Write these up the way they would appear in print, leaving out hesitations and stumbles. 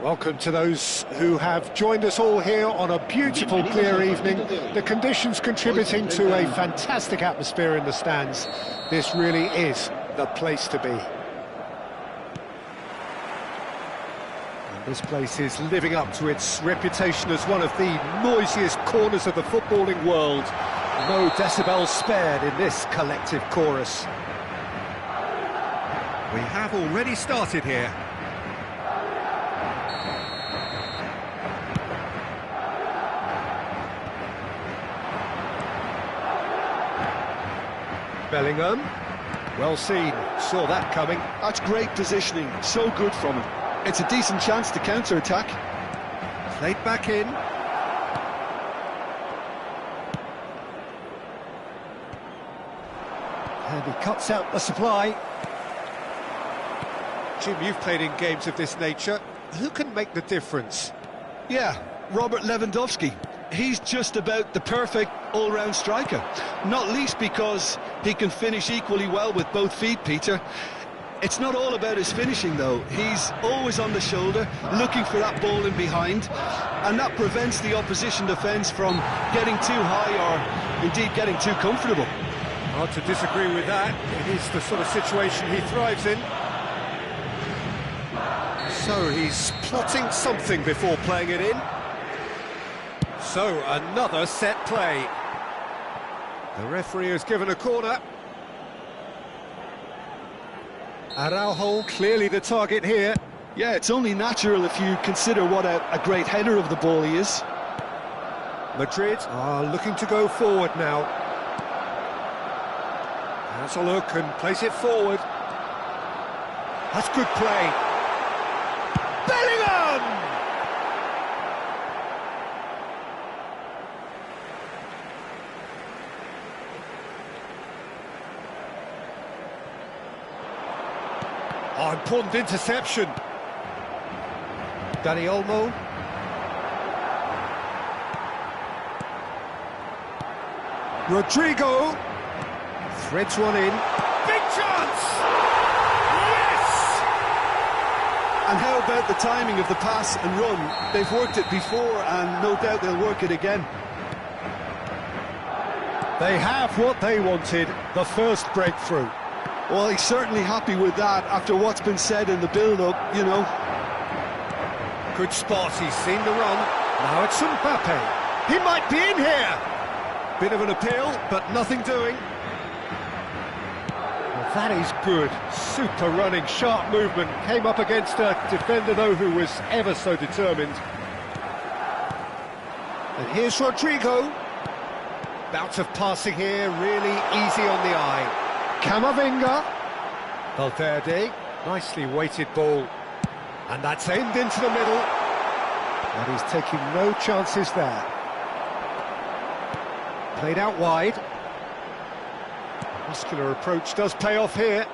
Welcome to those who have joined us all here on a beautiful, clear evening. The conditions contributing to a fantastic atmosphere in the stands. This really is the place to be. And this place is living up to its reputation as one of the noisiest corners of the footballing world. No decibels spared in this collective chorus. We have already started here. Bellingham, well seen, saw that coming. That's great positioning, so good from him. It's a decent chance to counter-attack. Played back in. And he cuts out the supply. Jim, you've played in games of this nature. Who can make the difference? Yeah, Robert Lewandowski. He's just about the perfect all-round striker, not least because he can finish equally well with both feet, Peter. It's not all about his finishing, though. He's always on the shoulder, looking for that ball in behind, and that prevents the opposition defence from getting too high or, indeed, getting too comfortable. Hard to disagree with that. It is the sort of situation he thrives in. So he's plotting something before playing it in. So, another set play. The referee has given a corner. Araujo, clearly the target here. Yeah, it's only natural if you consider what a great header of the ball he is. Madrid are looking to go forward now. Has a look and plays it forward. That's good play. Bellingham! Oh, important interception. Dani Olmo. Rodrigo. Threads one in. Big chance! Yes! And how about the timing of the pass and run? They've worked it before and no doubt they'll work it again. They have what they wanted, the first breakthrough. Well, he's certainly happy with that after what's been said in the build-up, you know. Good spot, he's seen the run. Now it's Mbappe. He might be in here. Bit of an appeal, but nothing doing. Well, that is good. Super running, sharp movement. Came up against a defender, though, who was ever so determined. And here's Rodrigo. Bout of passing here, really easy on the eye. Camavinga. Valverde, nicely weighted ball. And that's aimed into the middle. And he's taking no chances there. Played out wide. The muscular approach does pay off here.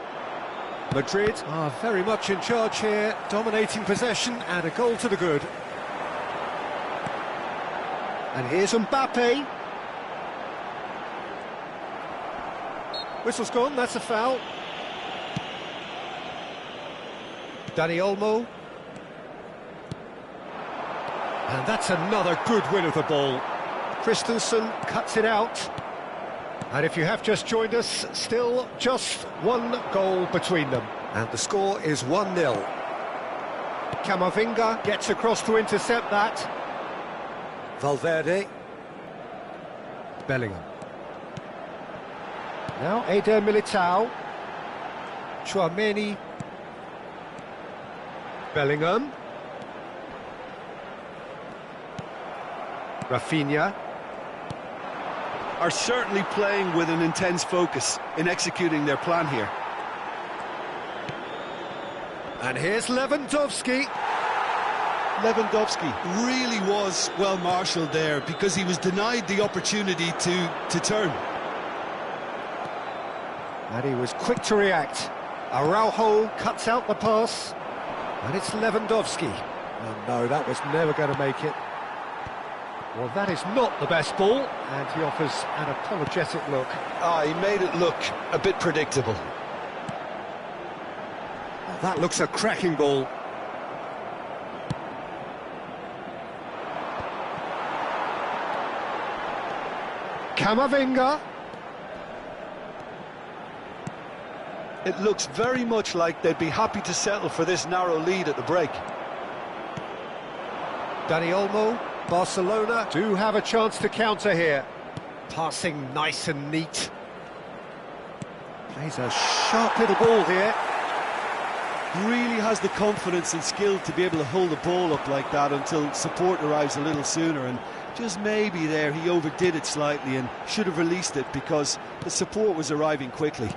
Madrid are very much in charge here, dominating possession and a goal to the good. And here's Mbappe. Whistle's gone, that's a foul. Dani Olmo. And that's another good win of the ball. Christensen cuts it out. And if you have just joined us, still just one goal between them. And the score is 1-0. Camavinga gets across to intercept that. Valverde. Bellingham. Now Eder Militao. Tchouaméni. Bellingham. Rafinha. Are certainly playing with an intense focus in executing their plan here. And here's Lewandowski. Lewandowski really was well marshalled there because he was denied the opportunity to turn. And he was quick to react. Araujo cuts out the pass. And it's Lewandowski. Oh no, that was never going to make it. Well, that is not the best ball, and he offers an apologetic look. He made it look a bit predictable. Oh, that looks a cracking ball. Camavinga. It looks very much like they'd be happy to settle for this narrow lead at the break. Dani Olmo. Barcelona do have a chance to counter here. Passing nice and neat. Plays a sharp little ball here. Really has the confidence and skill to be able to hold the ball up like that until support arrives a little sooner, and just maybe there he overdid it slightly and should have released it because the support was arriving quickly.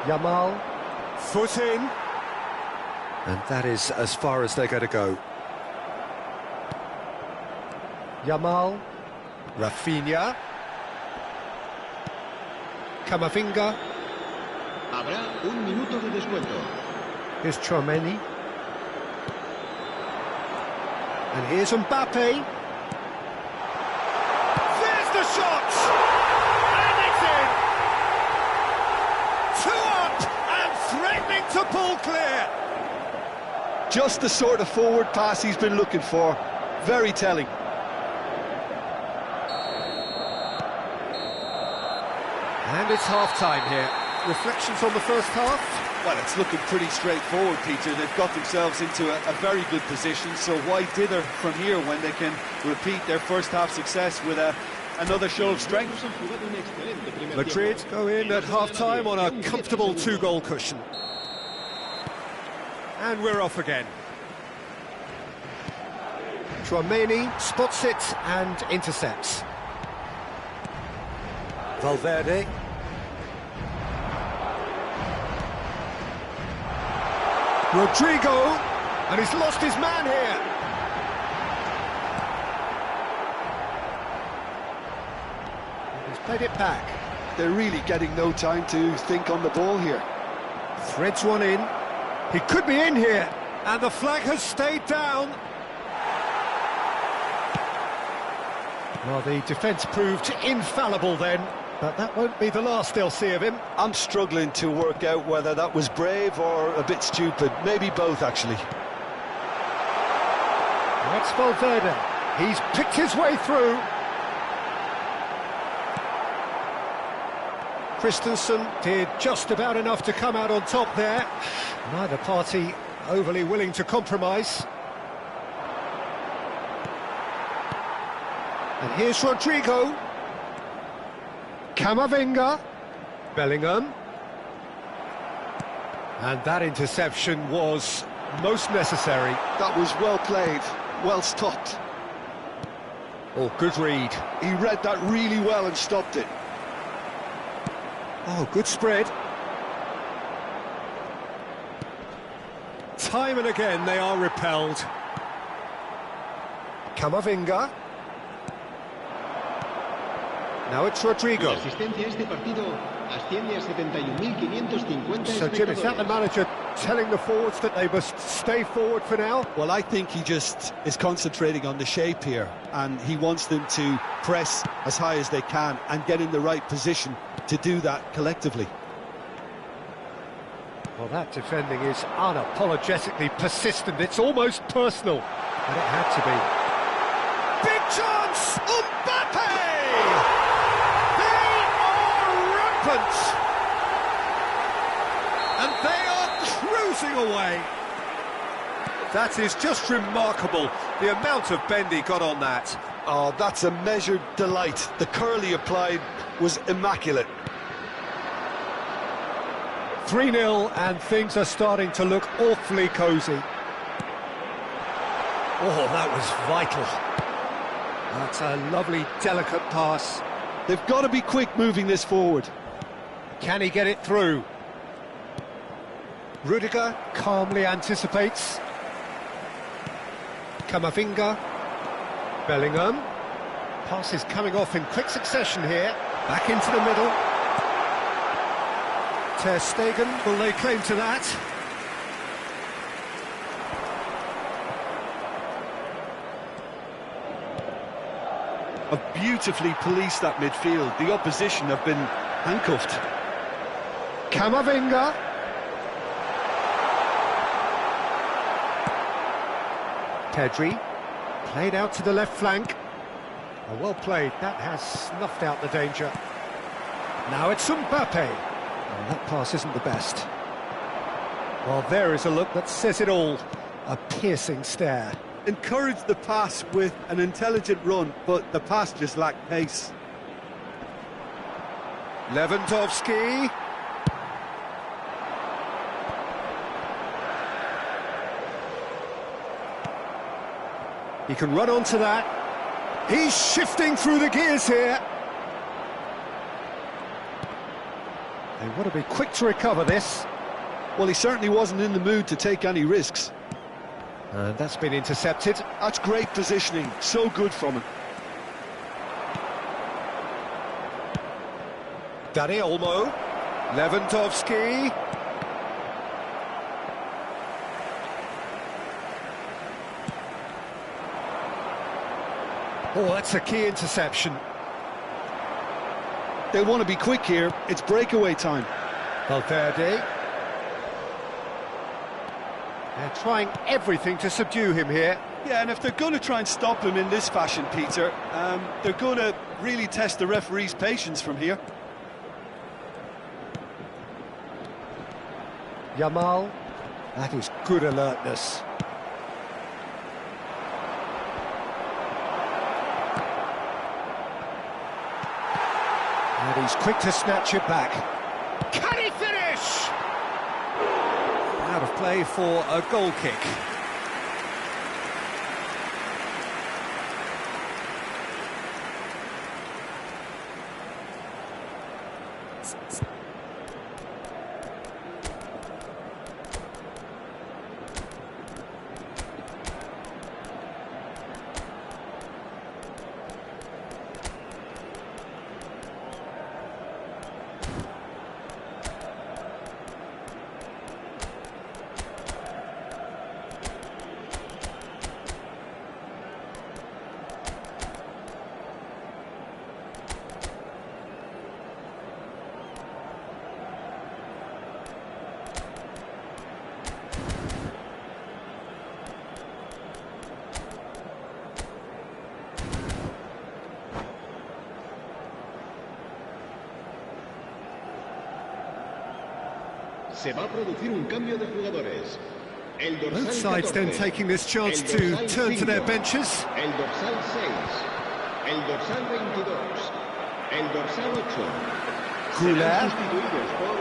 Yamal, foot in. And that is as far as they're going to go. Yamal, Rafinha, Camavinga. Habrá un minuto de descuento. Here's Tchouaméni. And here's Mbappe. There's the shot! And it's in! 2 up and threatening to pull clear. Just the sort of forward pass he's been looking for. Very telling. And it's half-time here. Reflections on the first half? Well, it's looking pretty straightforward, Peter. They've got themselves into a very good position, so why dither from here when they can repeat their first half success with another show of strength? Madrid go in at half-time on a comfortable 2-goal cushion. And we're off again. Tchouaméni spots it and intercepts. Valverde. Rodrigo, and he's lost his man here. He's played it back. They're really getting no time to think on the ball here. Threads one in. He could be in here, and the flag has stayed down. Well, the defence proved infallible then, but that won't be the last they'll see of him. I'm struggling to work out whether that was brave or a bit stupid. Maybe both, actually. That's Valverde. He's picked his way through. Christensen did just about enough to come out on top there. Neither party overly willing to compromise. And here's Rodrigo. Camavinga. Bellingham. And that interception was most necessary. That was well played, well stopped. Oh, good read. He read that really well and stopped it. Oh, good spread. Time and again they are repelled. Camavinga. Now it's Rodrigo. La asistencia a este partido asciende a 71.550 So, Jim, is that the manager telling the forwards that they must stay forward for now? Well, I think he just is concentrating on the shape here, and he wants them to press as high as they can and get in the right position to do that collectively. Well, that defending is unapologetically persistent. It's almost personal, and it had to be. Big chance! Mbappe! They are rampant! And they are cruising away. That is just remarkable, the amount of bend he got on that. Oh, that's a measured delight. The curl he applied was immaculate. 3-0, and things are starting to look awfully cosy. Oh, that was vital. That's a lovely, delicate pass. They've got to be quick moving this forward. Can he get it through? Rudiger calmly anticipates. Camavinga. Bellingham. Pass is coming off in quick succession here. Back into the middle. Ter Stegen, will lay claim to that? Have beautifully policed that midfield. The opposition have been handcuffed. Camavinga. Pedri, played out to the left flank. Oh, well played, that has snuffed out the danger. Now it's Mbappe. Oh, that pass isn't the best. Well, there is a look that says it all. A piercing stare. Encouraged the pass with an intelligent run, but the pass just lacked pace. Lewandowski. He can run onto that. He's shifting through the gears here. They want to be quick to recover this. Well, he certainly wasn't in the mood to take any risks. And that's been intercepted. That's great positioning, so good from him. Dani Olmo. Lewandowski. Oh, that's a key interception. They want to be quick here. It's breakaway time. Valverde. They're trying everything to subdue him here. Yeah, and if they're going to try and stop him in this fashion, Peter, they're going to really test the referee's patience from here. Yamal. That is good alertness. And he's quick to snatch it back. Can he finish? Out of play for a goal kick. Se va a producir un cambio de jugadores. El dorsal Both sides 14, then taking this chance to turn to their benches. El dorsal 6, el dorsal 22, el dorsal 8. Serán Sustituidos por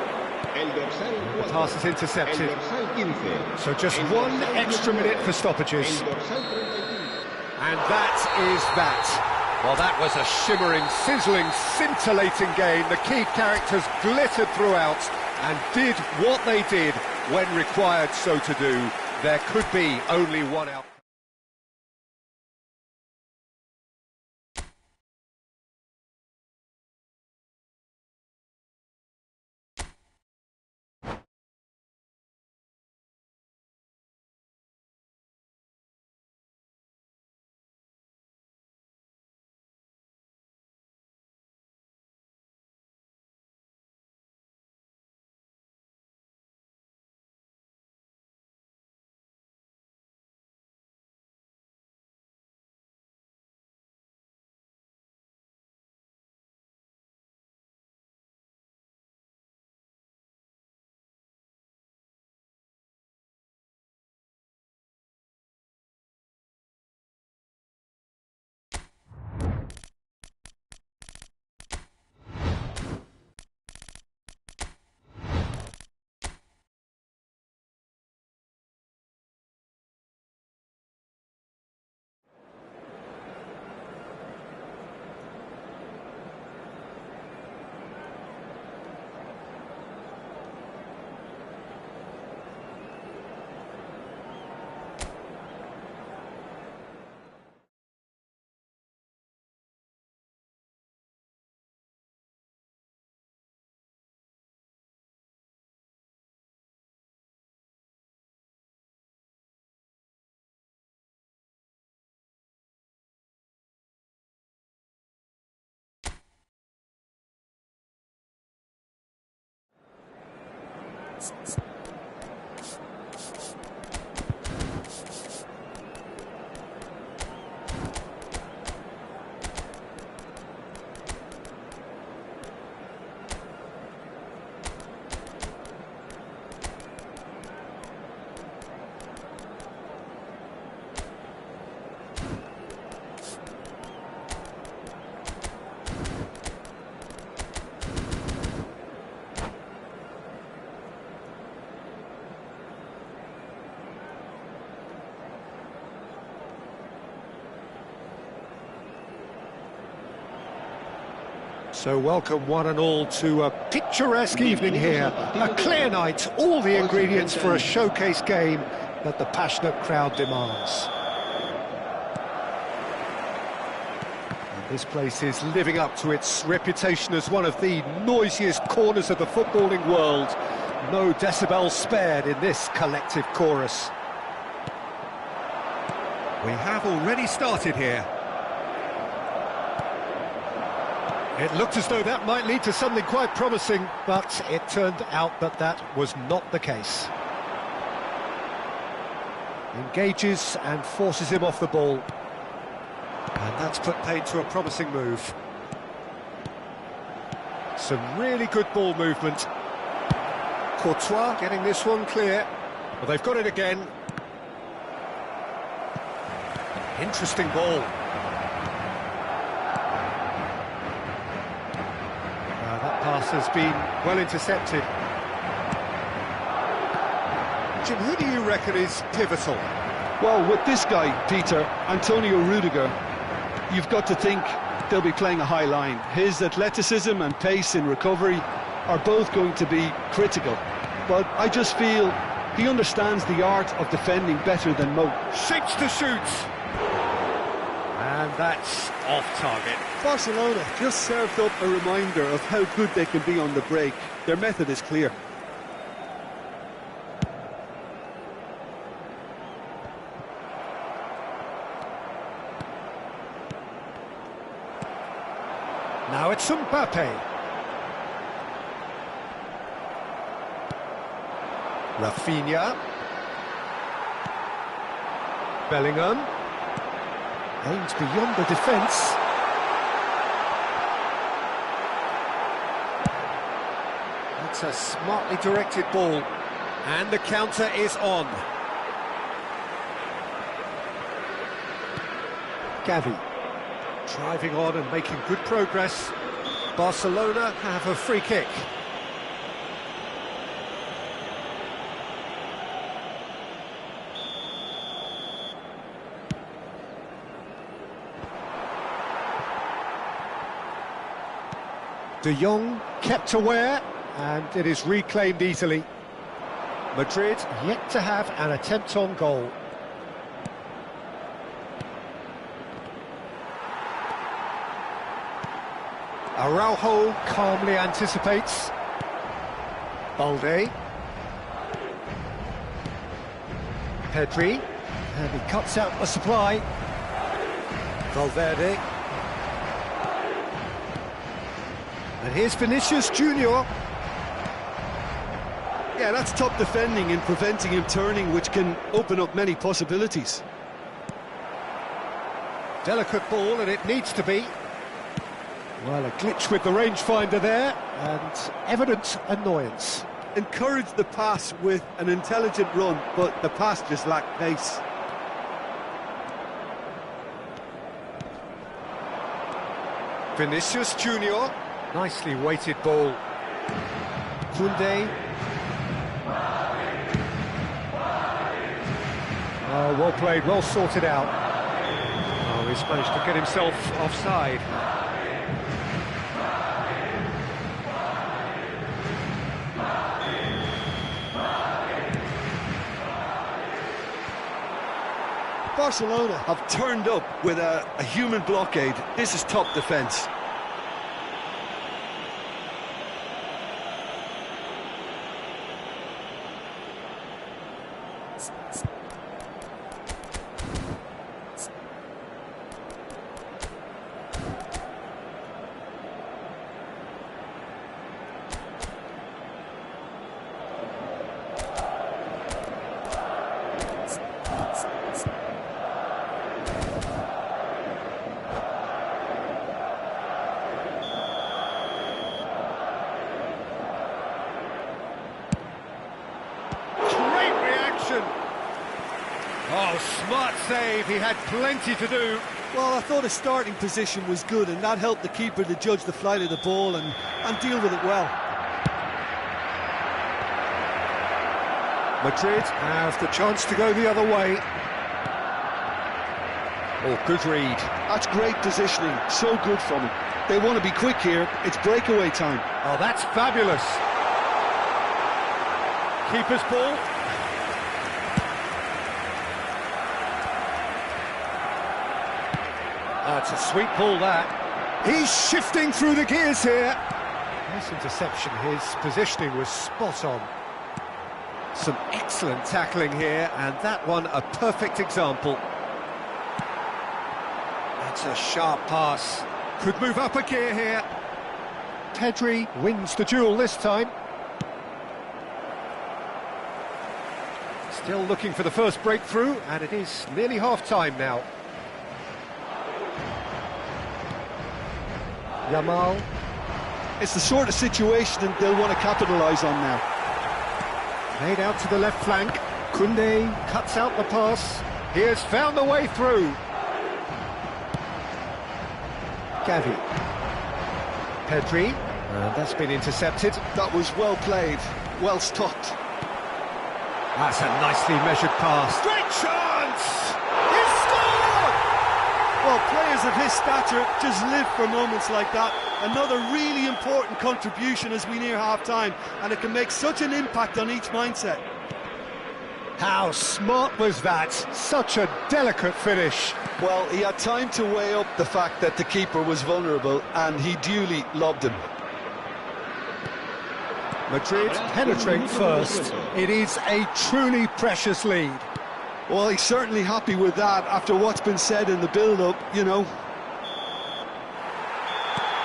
el dorsal 4. Pass is intercepted. El dorsal 15. So just el one dorsal extra 19, minute for stoppages. El dorsal 35. And that is that. Well, that was a shimmering, sizzling, scintillating game. The key characters glittered throughout and did what they did when required so to do. There could be only one outcome. So welcome one and all to a picturesque evening here, a clear night, all the ingredients for a showcase game that the passionate crowd demands. And this place is living up to its reputation as one of the noisiest corners of the footballing world. No decibels spared in this collective chorus. We have already started here. It looked as though that might lead to something quite promising, but it turned out that that was not the case. Engages and forces him off the ball. And that's put paid to a promising move. Some really good ball movement. Courtois getting this one clear. Well, they've got it again. Interesting ball. Pass has been well intercepted. Jim, who do you reckon is pivotal? Well, with this guy, Peter, Antonio Rudiger, you've got to think they'll be playing a high line. His athleticism and pace in recovery are both going to be critical. But I just feel he understands the art of defending better than most. Seeks to shoot. And that's off target. Barcelona just served up a reminder of how good they can be on the break. Their method is clear. Now it's Mbappe. Rafinha. Bellingham. Aims beyond the defence. That's a smartly directed ball. And the counter is on. Gavi. Driving on and making good progress. Barcelona have a free kick. De Jong kept aware, and it is reclaimed easily. Madrid yet to have an attempt on goal. Araujo calmly anticipates. Balde. Pedri. And he cuts out the supply. Valverde. And here's Vinicius Junior. Yeah, that's top defending and preventing him turning, which can open up many possibilities. Delicate ball, and it needs to be. Well, a glitch with the rangefinder there, and evident annoyance. Encouraged the pass with an intelligent run, but the pass just lacked pace. Vinicius Junior. Nicely weighted ball. Koundé. Oh, well played, well sorted out. Oh, he's managed to get himself offside. Barcelona have turned up with a human blockade. This is top defence. Oh, smart save, he had plenty to do. Well, I thought his starting position was good, and that helped the keeper to judge the flight of the ball and deal with it well. Madrid have the chance to go the other way. Oh, good read. That's great positioning, so good from him. They want to be quick here, it's breakaway time. Oh, that's fabulous. Keeper's ball. That's a sweet ball, that. He's shifting through the gears here. Nice interception, his positioning was spot on. Some excellent tackling here, and that one a perfect example. That's a sharp pass. Could move up a gear here. Pedri wins the duel this time. Still looking for the first breakthrough, and it is nearly half-time now. Yamal. It's the sort of situation that they'll want to capitalise on now. Made out to the left flank. Koundé cuts out the pass. He has found the way through. Gavi. Pedri. That's been intercepted. That was well played, well stopped. That's a nicely measured pass. Great chance! He scored! Well, players of his stature just live for moments like that. Another really important contribution as we near half-time, and it can make such an impact on each mindset. How smart was that? Such a delicate finish. Well, he had time to weigh up the fact that the keeper was vulnerable, and he duly lobbed him. Madrid penetrate first. It is a truly precious lead. Well, he's certainly happy with that after what's been said in the build-up, you know.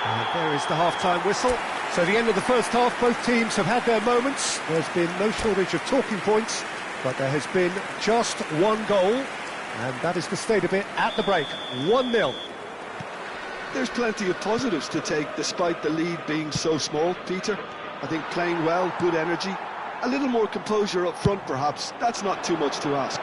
And there is the half-time whistle. So the end of the first half, both teams have had their moments. There's been no shortage of talking points, but there has been just one goal, and that is the state of it at the break. 1-0. There's plenty of positives to take despite the lead being so small, Peter. I think playing well, good energy, a little more composure up front perhaps. That's not too much to ask.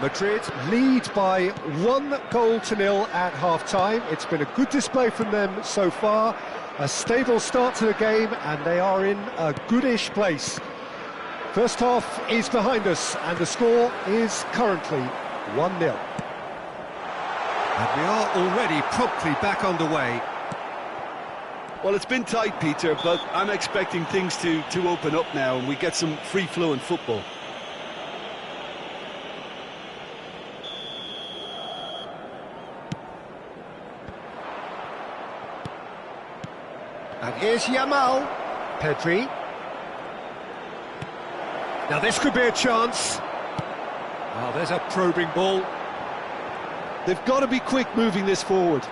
Madrid lead by 1-0 at half-time. It's been a good display from them so far. A stable start to the game, and they are in a goodish place. First half is behind us, and the score is currently 1-0. And we are already promptly back underway. Well, it's been tight, Peter, but I'm expecting things to open up now and we get some free-flowing football. And here's Yamal. Pedri. Now this could be a chance. Oh, there's a probing ball. They've got to be quick moving this forward.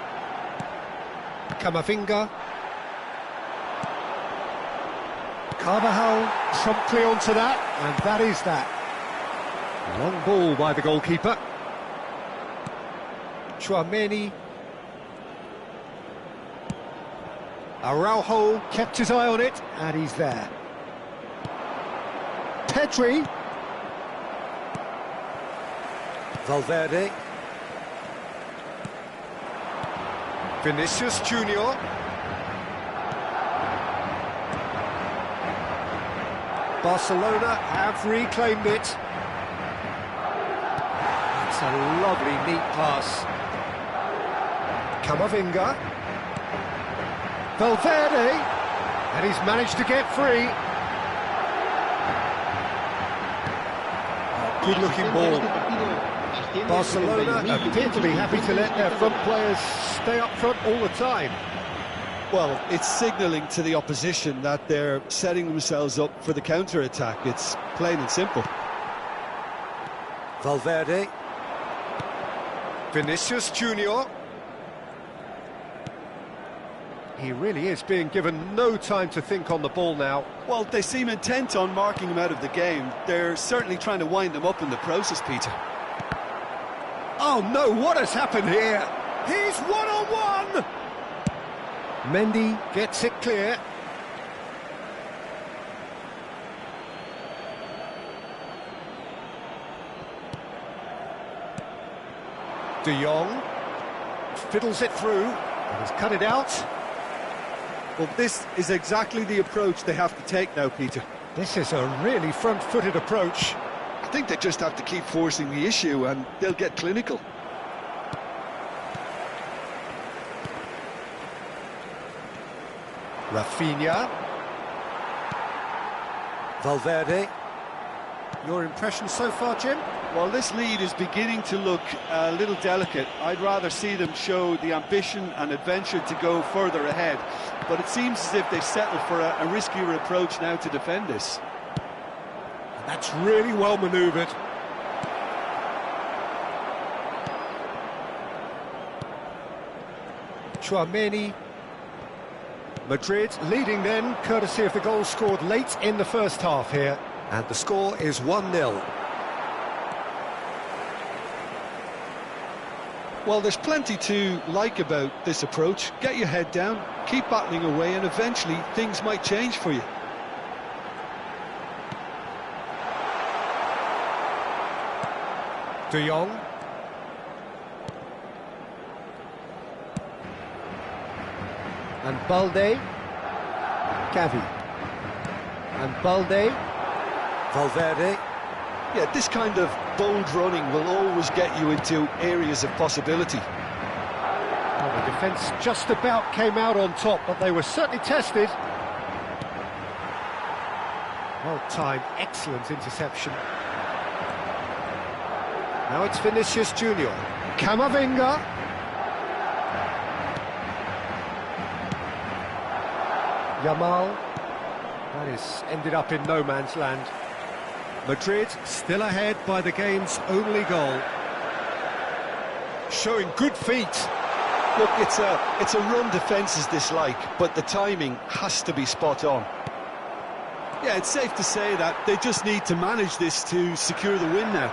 Camavinga. Carvajal promptly onto that, and that is that. Long ball by the goalkeeper. Tchouaméni. Araujo kept his eye on it, and he's there. Pedri. Valverde. Vinicius Junior. Barcelona have reclaimed it. It's a lovely, neat pass. Camavinga. Valverde. And he's managed to get free. Good-looking ball. Barcelona appear to be happy to let their front players stay up front all the time. Well, it's signalling to the opposition that they're setting themselves up for the counter-attack. It's plain and simple. Valverde. Vinicius Junior. He really is being given no time to think on the ball now. Well, they seem intent on marking him out of the game. They're certainly trying to wind him up in the process, Peter. Oh no, what has happened here? He's one-on-one! Mendy gets it clear. De Jong fiddles it through and has cut it out. Well, this is exactly the approach they have to take now, Peter. This is a really front-footed approach. I think they just have to keep forcing the issue and they'll get clinical. Rafinha. Valverde. Your impression so far, Jim? Well, this lead is beginning to look a little delicate. I'd rather see them show the ambition and adventure to go further ahead. But it seems as if they've settled for a riskier approach now to defend this. That's really well manoeuvred. Tchouaméni. Madrid leading then, courtesy of the goal scored late in the first half here. And the score is 1-0. Well, there's plenty to like about this approach. Get your head down, keep battling away, and eventually things might change for you. De Jong. And Balde. Gavi. And Balde. Valverde. Yeah, this kind of bold running will always get you into areas of possibility. Well, the defence just about came out on top, but they were certainly tested. Well timed, excellent interception. Now it's Vinicius Junior. Camavinga. Yamal. That is ended up in no man's land. Madrid still ahead by the game's only goal. Showing good feet. Look, it's a run defence is dislike, but the timing has to be spot on. Yeah, it's safe to say that they just need to manage this to secure the win now.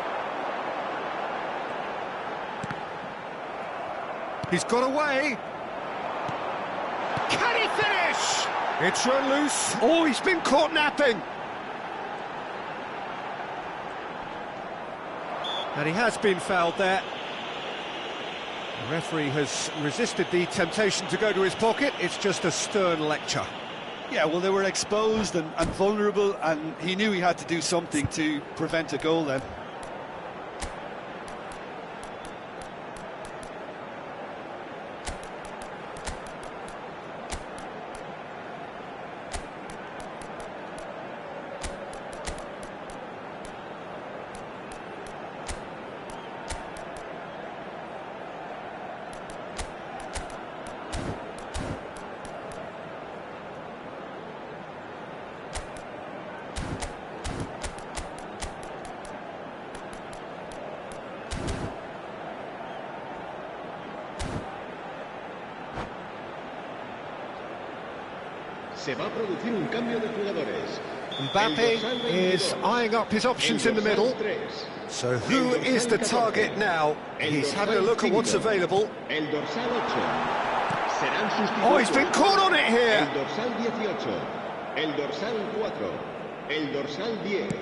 He's got away. Can he finish? It's run loose. Oh, he's been caught napping. And he has been fouled there. The referee has resisted the temptation to go to his pocket. It's just a stern lecture. Yeah, well, they were exposed and vulnerable, and he knew he had to do something to prevent a goal then. Se va a producir un cambio de jugadores. Mbappe is eyeing up his options in the middle. So who is the target now? He's having a look at what's available. El dorsal 8. Serán sustituidos. Oh, he's been caught on it here. El dorsal 18. El dorsal 4. El dorsal 10.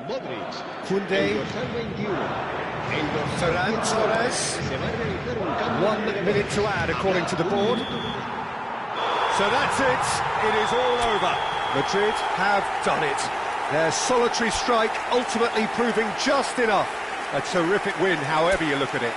Modric. Koundé. El dorsal 21. El dorsal Ferran 19. Torres. Se va a realizar un cambio. 1 minute to add, according to the board. So that's it. It is all over. Madrid have done it. Their solitary strike ultimately proving just enough. A terrific win, however you look at it.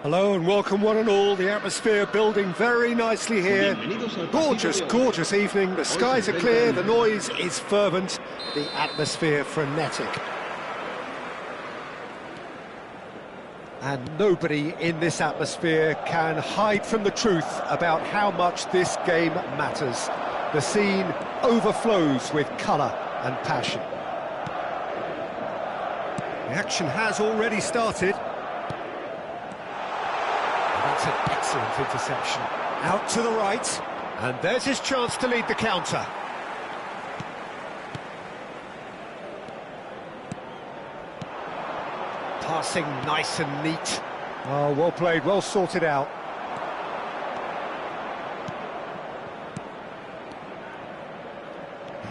Hello and welcome one and all. The atmosphere building very nicely here. Gorgeous, gorgeous evening. The skies are clear, the noise is fervent, the atmosphere frenetic. And nobody in this atmosphere can hide from the truth about how much this game matters. The scene overflows with colour and passion. The action has already started. That's an excellent interception. Out to the right, and there's his chance to lead the counter. Passing nice and neat. Oh, well played, well sorted out.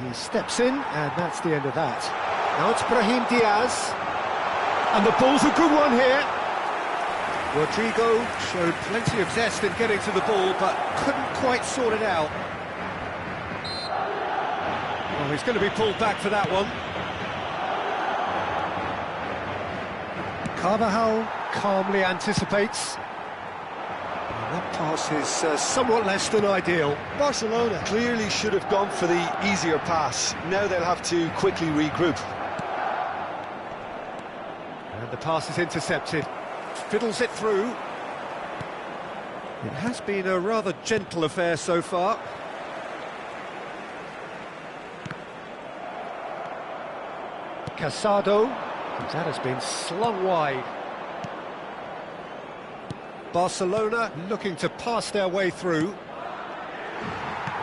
He steps in, and that's the end of that. Now it's Brahim Diaz. And the ball's a good one here. Rodrigo showed plenty of zest in getting to the ball, but couldn't quite sort it out. Well, he's going to be pulled back for that one. Carvajal calmly anticipates. And that pass is somewhat less than ideal. Barcelona clearly should have gone for the easier pass. Now they'll have to quickly regroup. And the pass is intercepted. Fiddles it through. It has been a rather gentle affair so far. Casado, that has been slung wide. Barcelona looking to pass their way through.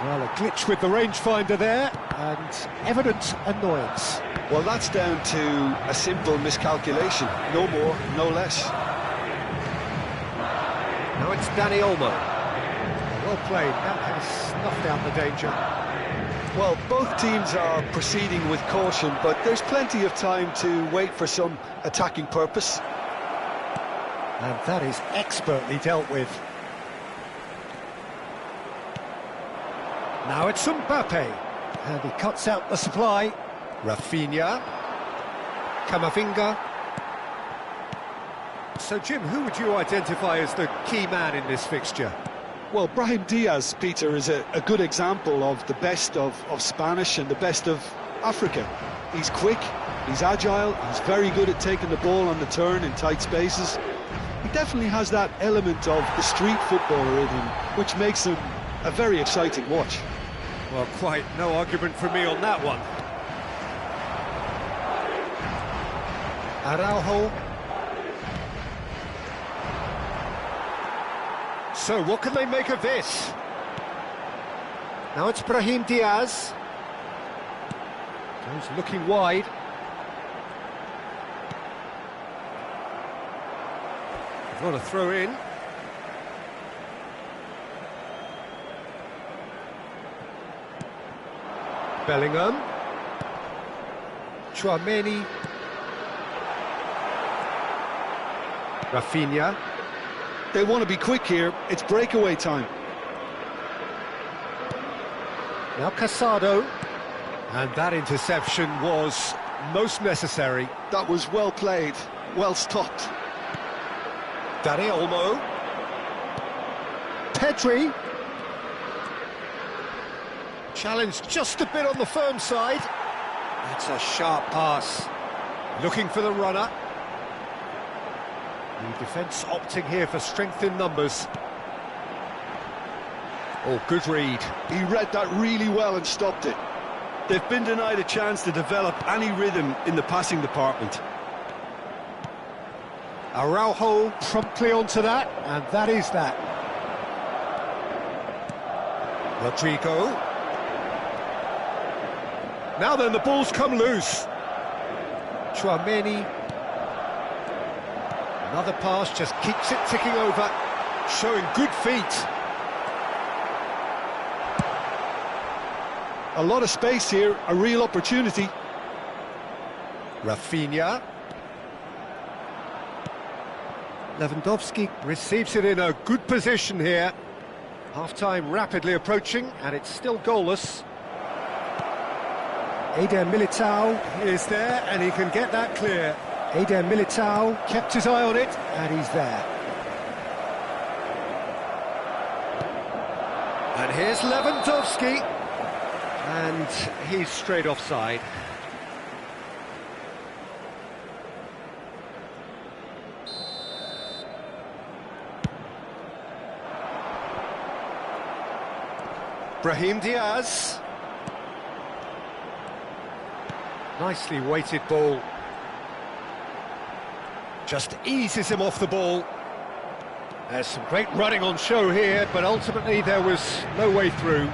Well, a glitch with the rangefinder there, and evident annoyance. Well, that's down to a simple miscalculation. No more, no less. Now it's Dani Olmo. Well played, that has snuffed out the danger. Well, both teams are proceeding with caution, but there's plenty of time to wait for some attacking purpose. And that is expertly dealt with. Now it's Mbappe, and he cuts out the supply. Rafinha, Camavinga. So, Jim, who would you identify as the key man in this fixture? Well, Brahim Diaz, Peter, is a good example of the best of Spanish and the best of Africa. He's quick, he's agile, he's very good at taking the ball on the turn in tight spaces. He definitely has that element of the street footballer in him, which makes him a very exciting watch. Well, quite no argument from me on that one. Araujo. So, what can they make of this? Now it's Brahim Diaz. He's looking wide. Got a throw in. Bellingham. Chouameni. Rafinha. They want to be quick here, it's breakaway time. Now Casado. And that interception was most necessary. That was well played, well stopped. Dani Olmo. Pedri. Challenged just a bit on the firm side. That's a sharp pass. Looking for the runner. The defence opting here for strength in numbers. Oh, good read. He read that really well and stopped it. They've been denied a chance to develop any rhythm in the passing department. Araujo promptly onto that, and that is that. Rodrigo. Now then, the ball's come loose. Chouameni. Another pass just keeps it ticking over, showing good feet. A lot of space here, a real opportunity. Rafinha. Lewandowski receives it in a good position here. Half-time rapidly approaching, and it's still goalless. Eder Militao is there, and he can get that clear. Eder Militao kept his eye on it, and he's there. And here's Lewandowski, and he's straight offside. Brahim Diaz. Nicely weighted ball. Just eases him off the ball. There's some great running on show here, but ultimately there was no way through.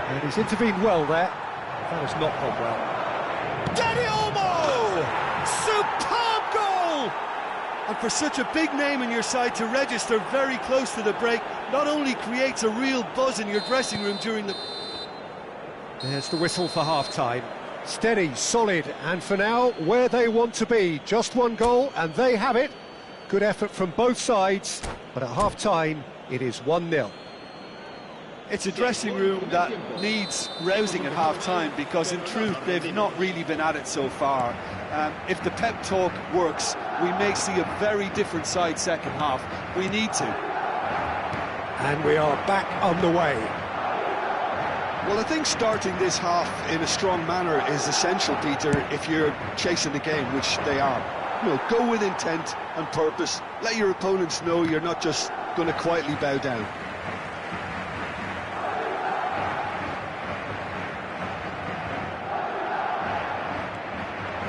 And he's intervened well there. That has not gone well. Dani Olmo! Superb goal! And for such a big name in your side to register very close to the break, not only creates a real buzz in your dressing room during the... There's the whistle for half-time. Steady, solid, and for now, where they want to be. Just one goal, and they have it. Good effort from both sides, but at half-time, it is 1-0. It's a dressing room that needs rousing at half-time, because in truth, they've not really been at it so far. If the pep talk works, we may see a very different side second half. We need to. And we are back on the way. Well, I think starting this half in a strong manner is essential, Peter, if you're chasing the game, which they are. You know, go with intent and purpose. Let your opponents know you're not just going to quietly bow down.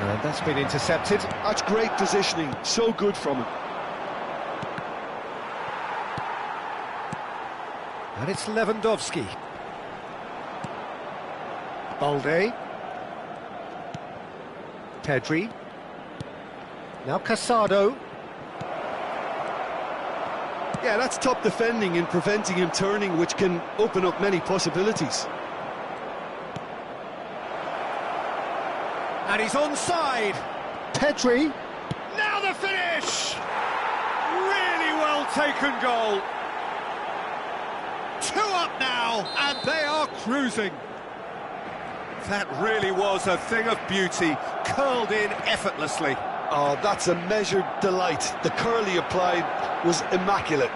And that's been intercepted. That's great positioning, so good from him. And it's Lewandowski. Balde. Pedri. Now Casado. Yeah, that's top defending and preventing him turning, which can open up many possibilities. And he's onside. Pedri. Now the finish! Really well taken goal. 2 up now, and they are cruising. That really was a thing of beauty, curled in effortlessly. Oh, that's a measured delight. The curl he applied was immaculate.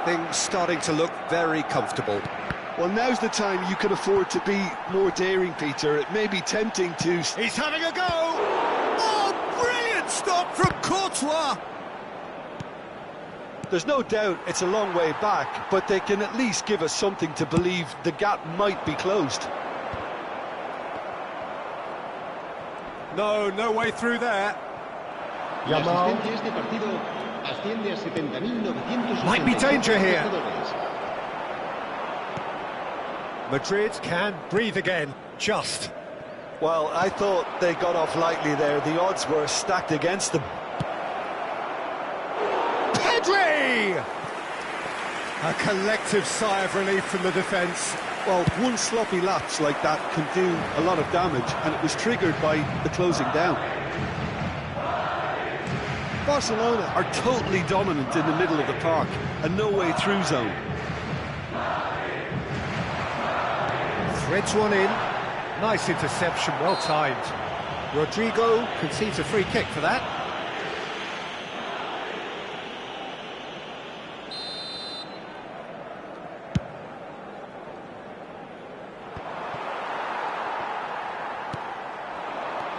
Things starting to look very comfortable. Well, now's the time you can afford to be more daring, Peter. It may be tempting to... He's having a go! Oh, brilliant stop from Courtois! There's no doubt it's a long way back, but they can at least give us something to believe the gap might be closed. No way through there. Yamal. Might be danger here. Madrid can breathe again, just. Well, I thought they got off lightly there. The odds were stacked against them. Pedri! A collective sigh of relief from the defence. Well, one sloppy lapse like that can do a lot of damage, and it was triggered by the closing down. Barcelona are totally dominant in the middle of the park, a no-way through zone. Threads one in. Nice interception, well timed. Rodrigo concedes a free kick for that.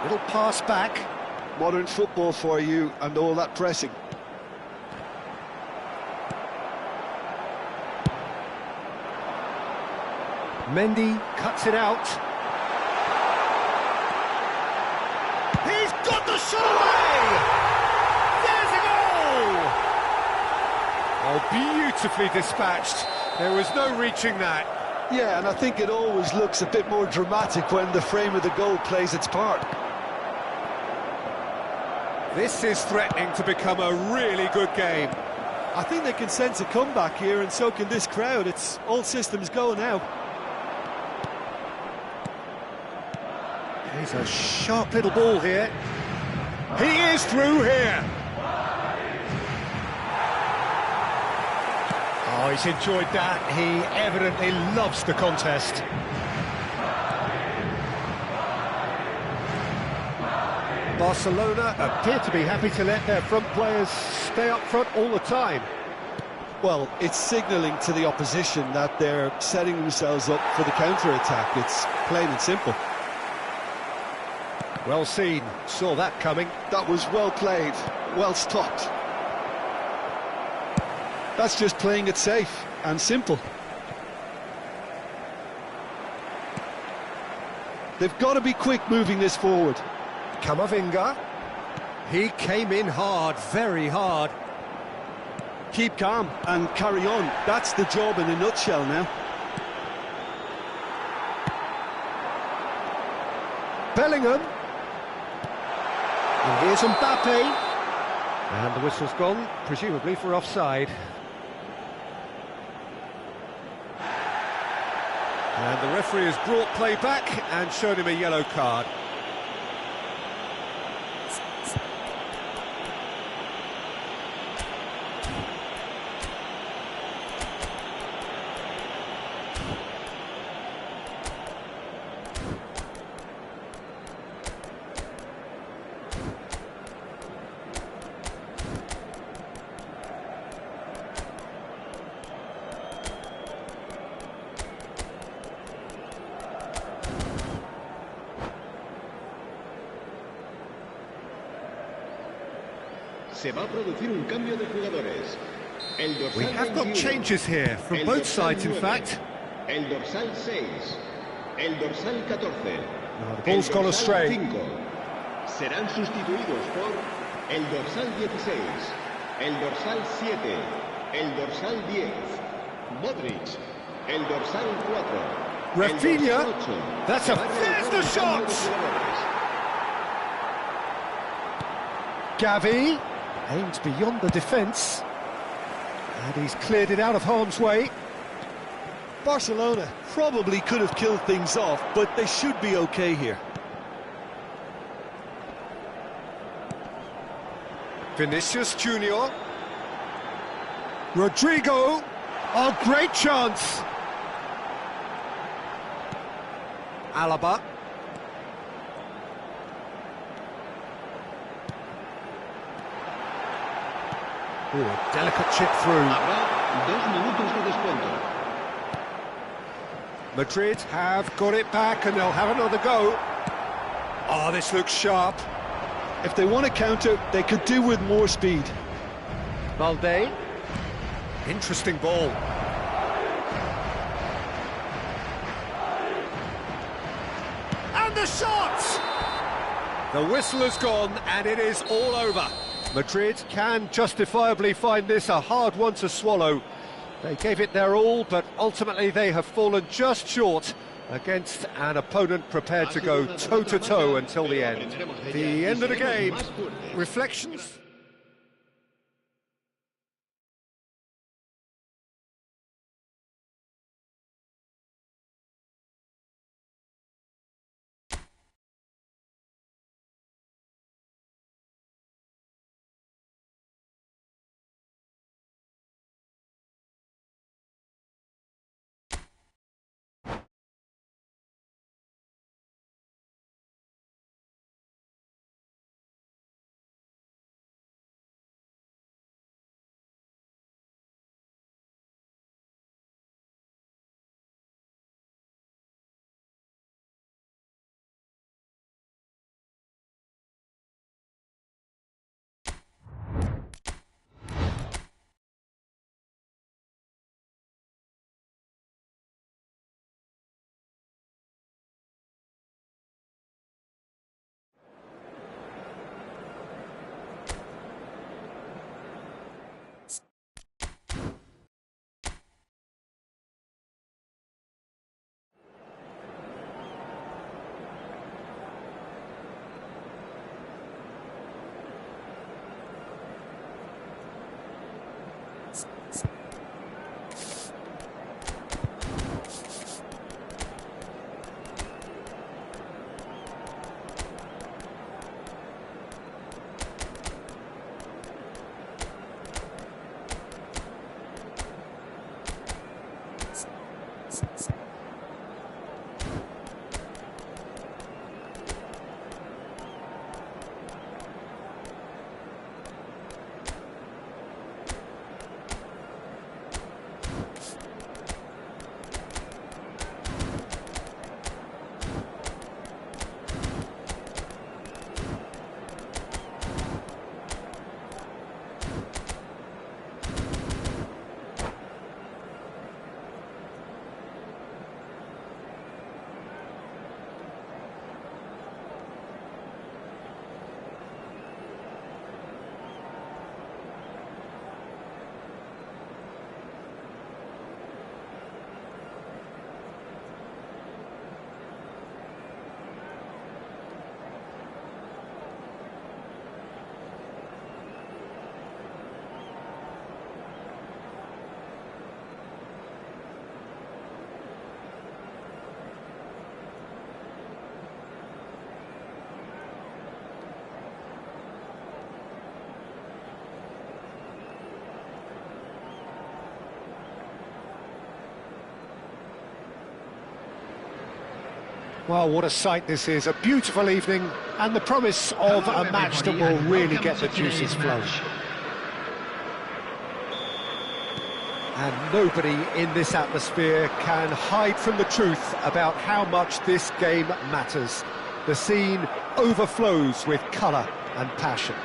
Little pass back. Modern football for you, and all that pressing. Mendy cuts it out. He's got the shot away! There's a goal! Oh, beautifully dispatched. There was no reaching that. Yeah, and I think it always looks a bit more dramatic when the frame of the goal plays its part. This is threatening to become a really good game. I think they can sense a comeback here, and so can this crowd. It's all systems go now. He's a sharp little ball here. He is through here. Oh, he's enjoyed that. He evidently loves the contest. Barcelona appear to be happy to let their front players stay up front all the time. Well, it's signalling to the opposition that they're setting themselves up for the counter-attack. It's plain and simple. Well seen, saw that coming. That was well played, well stopped. That's just playing it safe and simple. They've got to be quick moving this forward. Camavinga. He came in hard, very hard. Keep calm and carry on. That's the job in a nutshell now. Bellingham. And here's Mbappe. And the whistle's gone, presumably for offside. And the referee has brought play back and shown him a yellow card. Se va a producir un cambio de jugadores. El dorsal We have got 21, changes here, from el both dorsal sides in 9, fact. El dorsal 6, el dorsal 14, No, the ball's gone el dorsal astray. 5. Serán sustituidos por el dorsal 16, el dorsal 7, el dorsal 10, Modric, el dorsal 4, Rafinha, el dorsal 8. that's Se a... va a There's the realizar un cambio de shot! jugadores. Gavi aims beyond the defence. And he's cleared it out of harm's way. Barcelona probably could have killed things off, but they should be okay here. Vinicius Junior. Rodrigo. Oh, great chance! Alaba. Ooh, a delicate chip through. Habrá 2 minutos de descuento. Madrid have got it back and they'll have another go. Oh, this looks sharp. If they want to counter, they could do with more speed. Balde. Interesting ball. And the shot! The whistle has gone and it is all over. Madrid can justifiably find this a hard one to swallow. They gave it their all, but ultimately they have fallen just short against an opponent prepared to go toe-to-toe until the end. The end of the game. Reflections? Well, what a sight this is. A beautiful evening and the promise of a match that will really get the juices flowing. And nobody in this atmosphere can hide from the truth about how much this game matters. The scene overflows with colour and passion.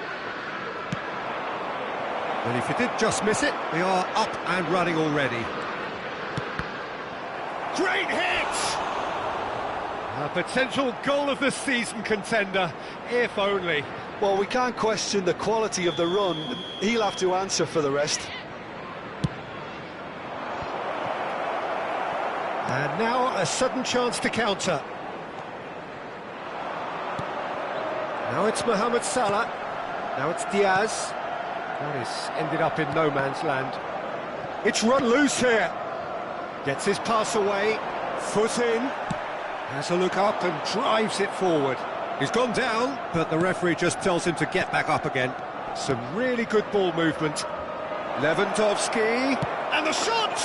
And if you did just miss it, they are up and running already. Great hit! A potential goal of the season contender, if only. Well, we can't question the quality of the run. He'll have to answer for the rest. And now a sudden chance to counter. Now it's Mohamed Salah. Now it's Diaz. That is ended up in no man's land. It's run loose here. Gets his pass away. Foot in. Has a look up and drives it forward. He's gone down, but the referee just tells him to get back up again. Some really good ball movement. Lewandowski, And the shot!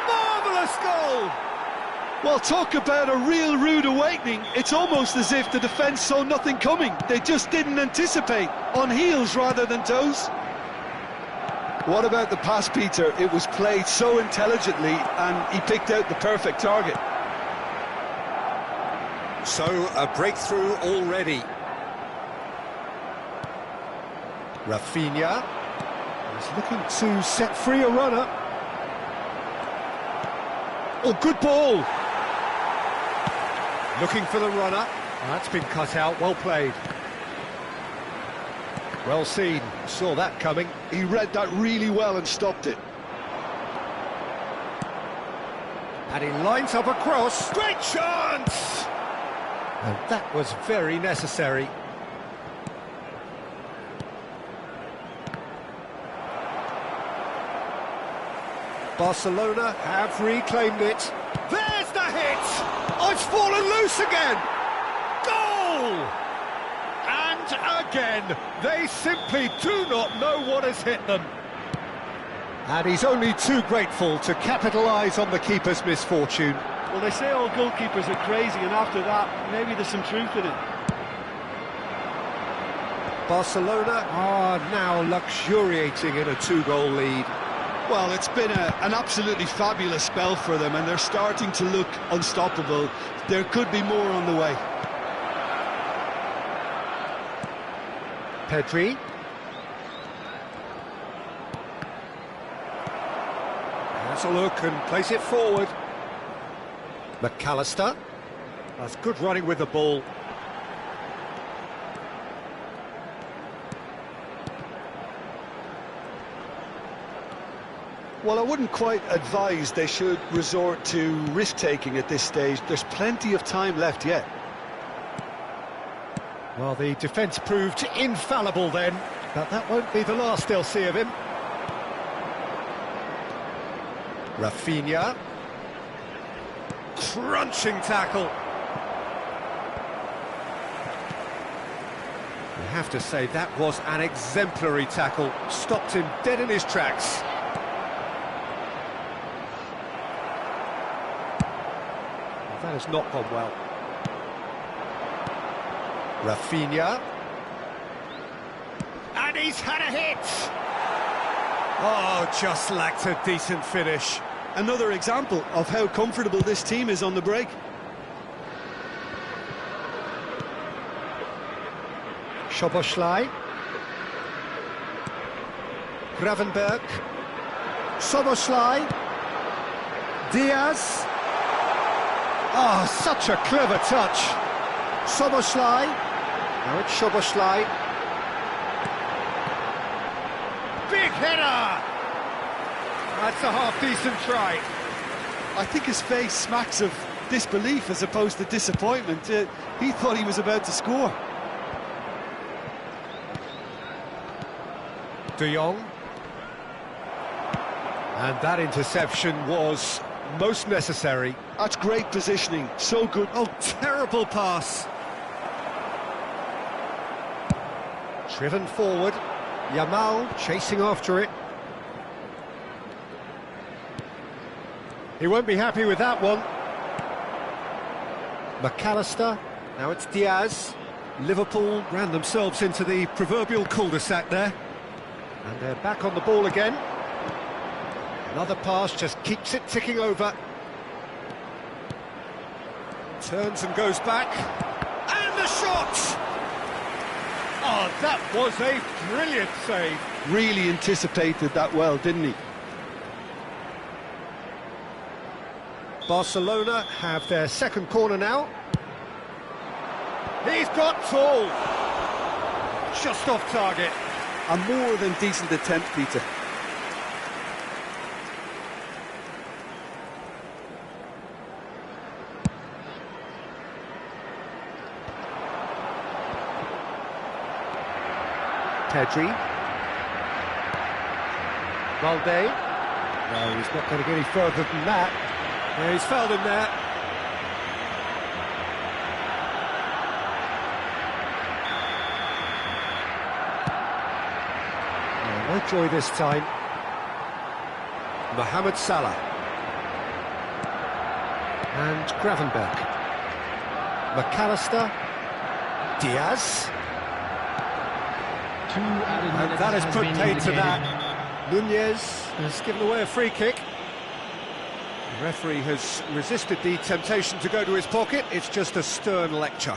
Marvellous goal! Well, talk about a real rude awakening. It's almost as if the defence saw nothing coming. They just didn't anticipate, on heels rather than toes. What about the pass, Peter? It was played so intelligently and he picked out the perfect target. So, a breakthrough already. Rafinha is looking to set free a runner. Oh, good ball! Looking for the runner. That's been cut out, well played. Well seen, saw that coming. He read that really well and stopped it. And he lines up a cross. Great chance! And that was very necessary. Barcelona have reclaimed it. There's the hit! Oh, it's fallen loose again! Goal! And again, they simply do not know what has hit them. And he's only too grateful to capitalise on the keeper's misfortune. Well, they say all goalkeepers are crazy, and after that, maybe there's some truth in it. Barcelona are now luxuriating in a 2-goal lead. Well, it's been an absolutely fabulous spell for them, and they're starting to look unstoppable. There could be more on the way. Pedri. Has a look and plays it forward. McAllister. That's good running with the ball. Well, I wouldn't quite advise they should resort to risk-taking at this stage. There's plenty of time left yet. Well, the defence proved infallible then, but that won't be the last they'll see of him. Rafinha. Crunching tackle. You have to say that was an exemplary tackle. Stopped him dead in his tracks. That has not gone well. Rafinha. And he's had a hit! Oh, just lacked a decent finish. Another example of how comfortable this team is on the break. Szoboszlai. Gravenberg. Szoboszlai. Diaz. Oh, such a clever touch. Szoboszlai. Now it's Szoboszlai. Big header! That's a half-decent try. I think his face smacks of disbelief as opposed to disappointment. He thought he was about to score. De Jong. And that interception was most necessary. That's great positioning, so good. Oh, terrible pass. Driven forward. Yamal chasing after it. He won't be happy with that one. McAllister. Now it's Diaz. Liverpool ran themselves into the proverbial cul-de-sac there. And they're back on the ball again. Another pass just keeps it ticking over. Turns and goes back. And the shot! Oh, that was a brilliant save. Really anticipated that well, didn't he? Barcelona have their second corner now. He's got tall. Just off target. A more than decent attempt, Peter. Pedri. Valde. No, he's not going to get any further than that. Yeah, he's fouled him there. No joy this time. Mohamed Salah. And Gravenberch. McAllister. Diaz. And that has put paid to that. Nunez has given away a free kick. The referee has resisted the temptation to go to his pocket. It's just a stern lecture.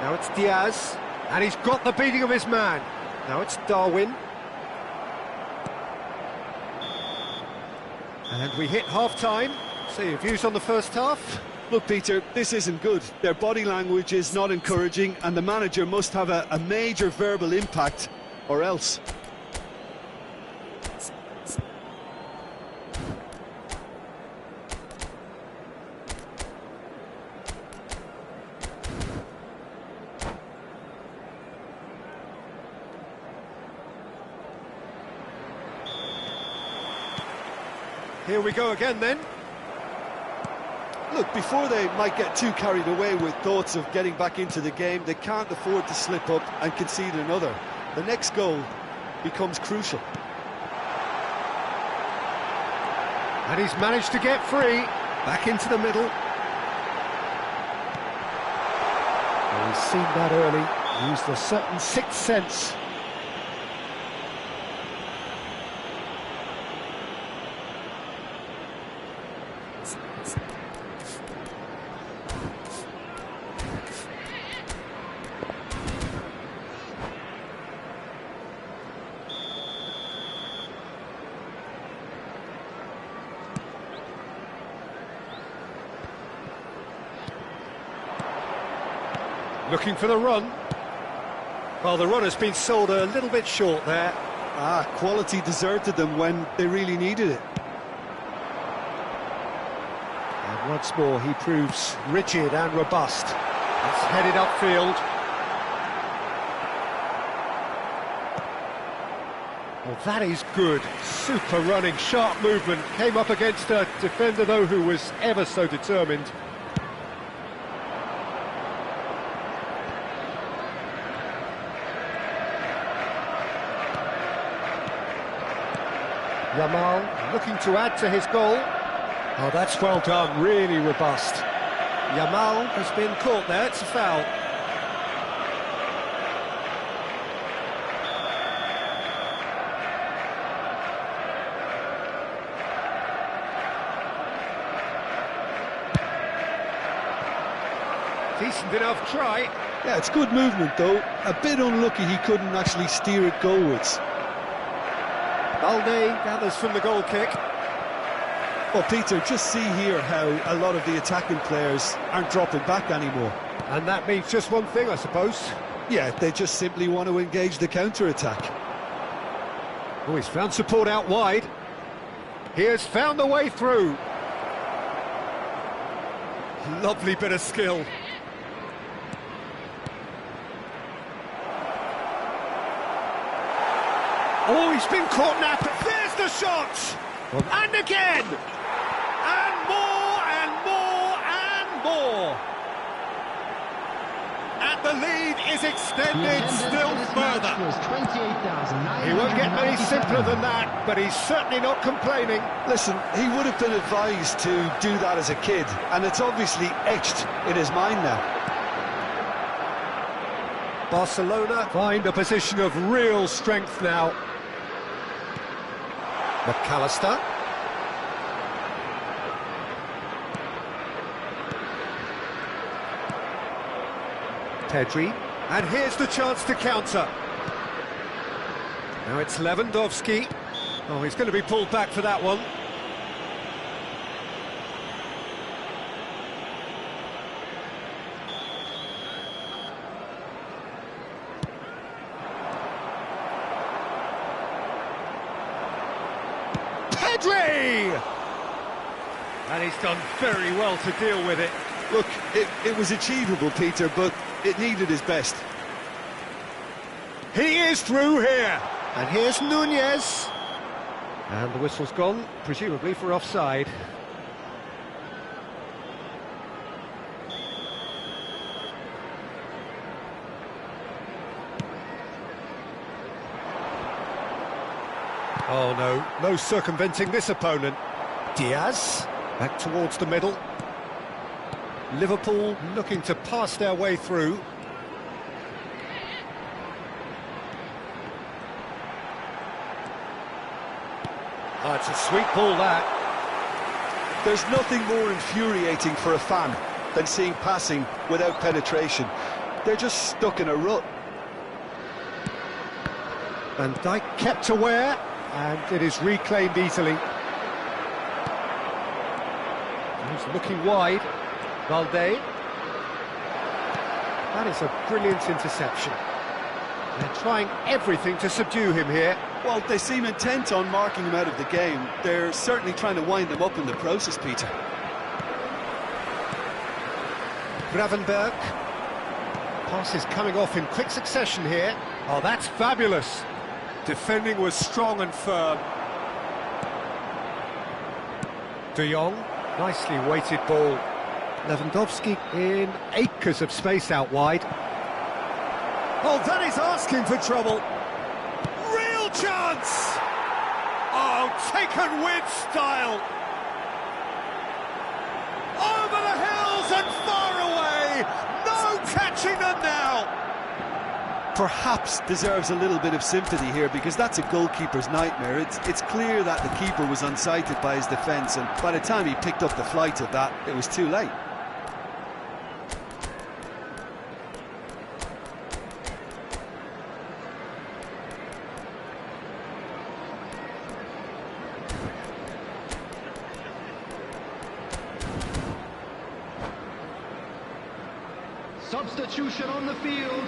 Now it's Diaz, and he's got the beating of his man. Now it's Darwin. And we hit half-time. So your views on the first half? Look, Peter, this isn't good. Their body language is not encouraging, and the manager must have a major verbal impact, or else. Here we go again then. Look, before they might get too carried away with thoughts of getting back into the game, they can't afford to slip up and concede another. The next goal becomes crucial. And he's managed to get free. Back into the middle. Well, he's seen that early. Used a certain sixth sense. Looking for the run. Well, the run has been sold a little bit short there. Quality deserted them when they really needed it. And once more, he proves rigid and robust. It's headed upfield. Well, that is good. Super running, sharp movement. Came up against a defender, though, who was ever so determined. Yamal looking to add to his goal. Oh, that's well done, really robust. Yamal has been caught there, it's a foul. Decent enough try. Yeah, it's good movement though. A bit unlucky he couldn't actually steer it goalwards. Balde gathers from the goal kick. Well, Peter, just see here how a lot of the attacking players aren't dropping back anymore. And that means just one thing, I suppose. Yeah, they just simply want to engage the counter-attack. Oh, he's found support out wide. He has found the way through. Lovely bit of skill. Oh, he's been caught napping. There's the shot! And again! And more, and more, and more! And the lead is extended still further. He won't get any simpler than that, but he's certainly not complaining. Listen, he would have been advised to do that as a kid, and it's obviously etched in his mind now. Barcelona find a position of real strength now. McAllister. Pedri. And here's the chance to counter. Now it's Lewandowski. Oh, he's going to be pulled back for that one. Pedri! And he's done very well to deal with it. Look, it was achievable, Peter, but it needed his best. He is through here. And here's Nunez. And the whistle's gone, presumably for offside. Oh no, no circumventing this opponent. Diaz, back towards the middle. Liverpool looking to pass their way through. Oh, it's a sweet ball, that. There's nothing more infuriating for a fan than seeing passing without penetration. They're just stuck in a rut. Van Dijk kept aware, and it is reclaimed easily. He's looking wide. Valde. That is a brilliant interception. They're trying everything to subdue him here. Well, they seem intent on marking him out of the game. They're certainly trying to wind him up in the process, Peter. Gravenberg. Pass is coming off in quick succession here. Oh, that's fabulous. Defending was strong and firm. De Jong, nicely weighted ball. Lewandowski in acres of space out wide. Oh, that is asking for trouble. Real chance! Oh, taken with style. Over the hills and far away. No catching them now. Perhaps deserves a little bit of sympathy here, because that's a goalkeeper's nightmare. It's clear that the keeper was unsighted by his defence, and by the time he picked up the flight of that, it was too late. Substitution on the field.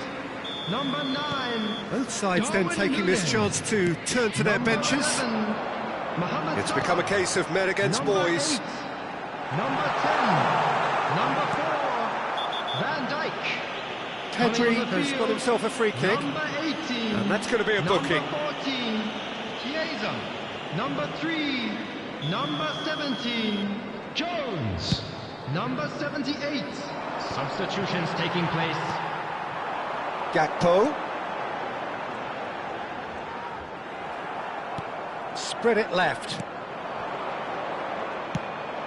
Number 9. Both sides then taking this chance to turn to their benches. It's become a case of men against boys. 8. Number 10. Number 4. Van Dijk. Pedri has got himself a free kick. Number 18. And that's going to be a booking. Number 14. Chiesa. Number 3. Number 17. Jones. Number 78. Substitutions taking place. Gakpo. Spread it left.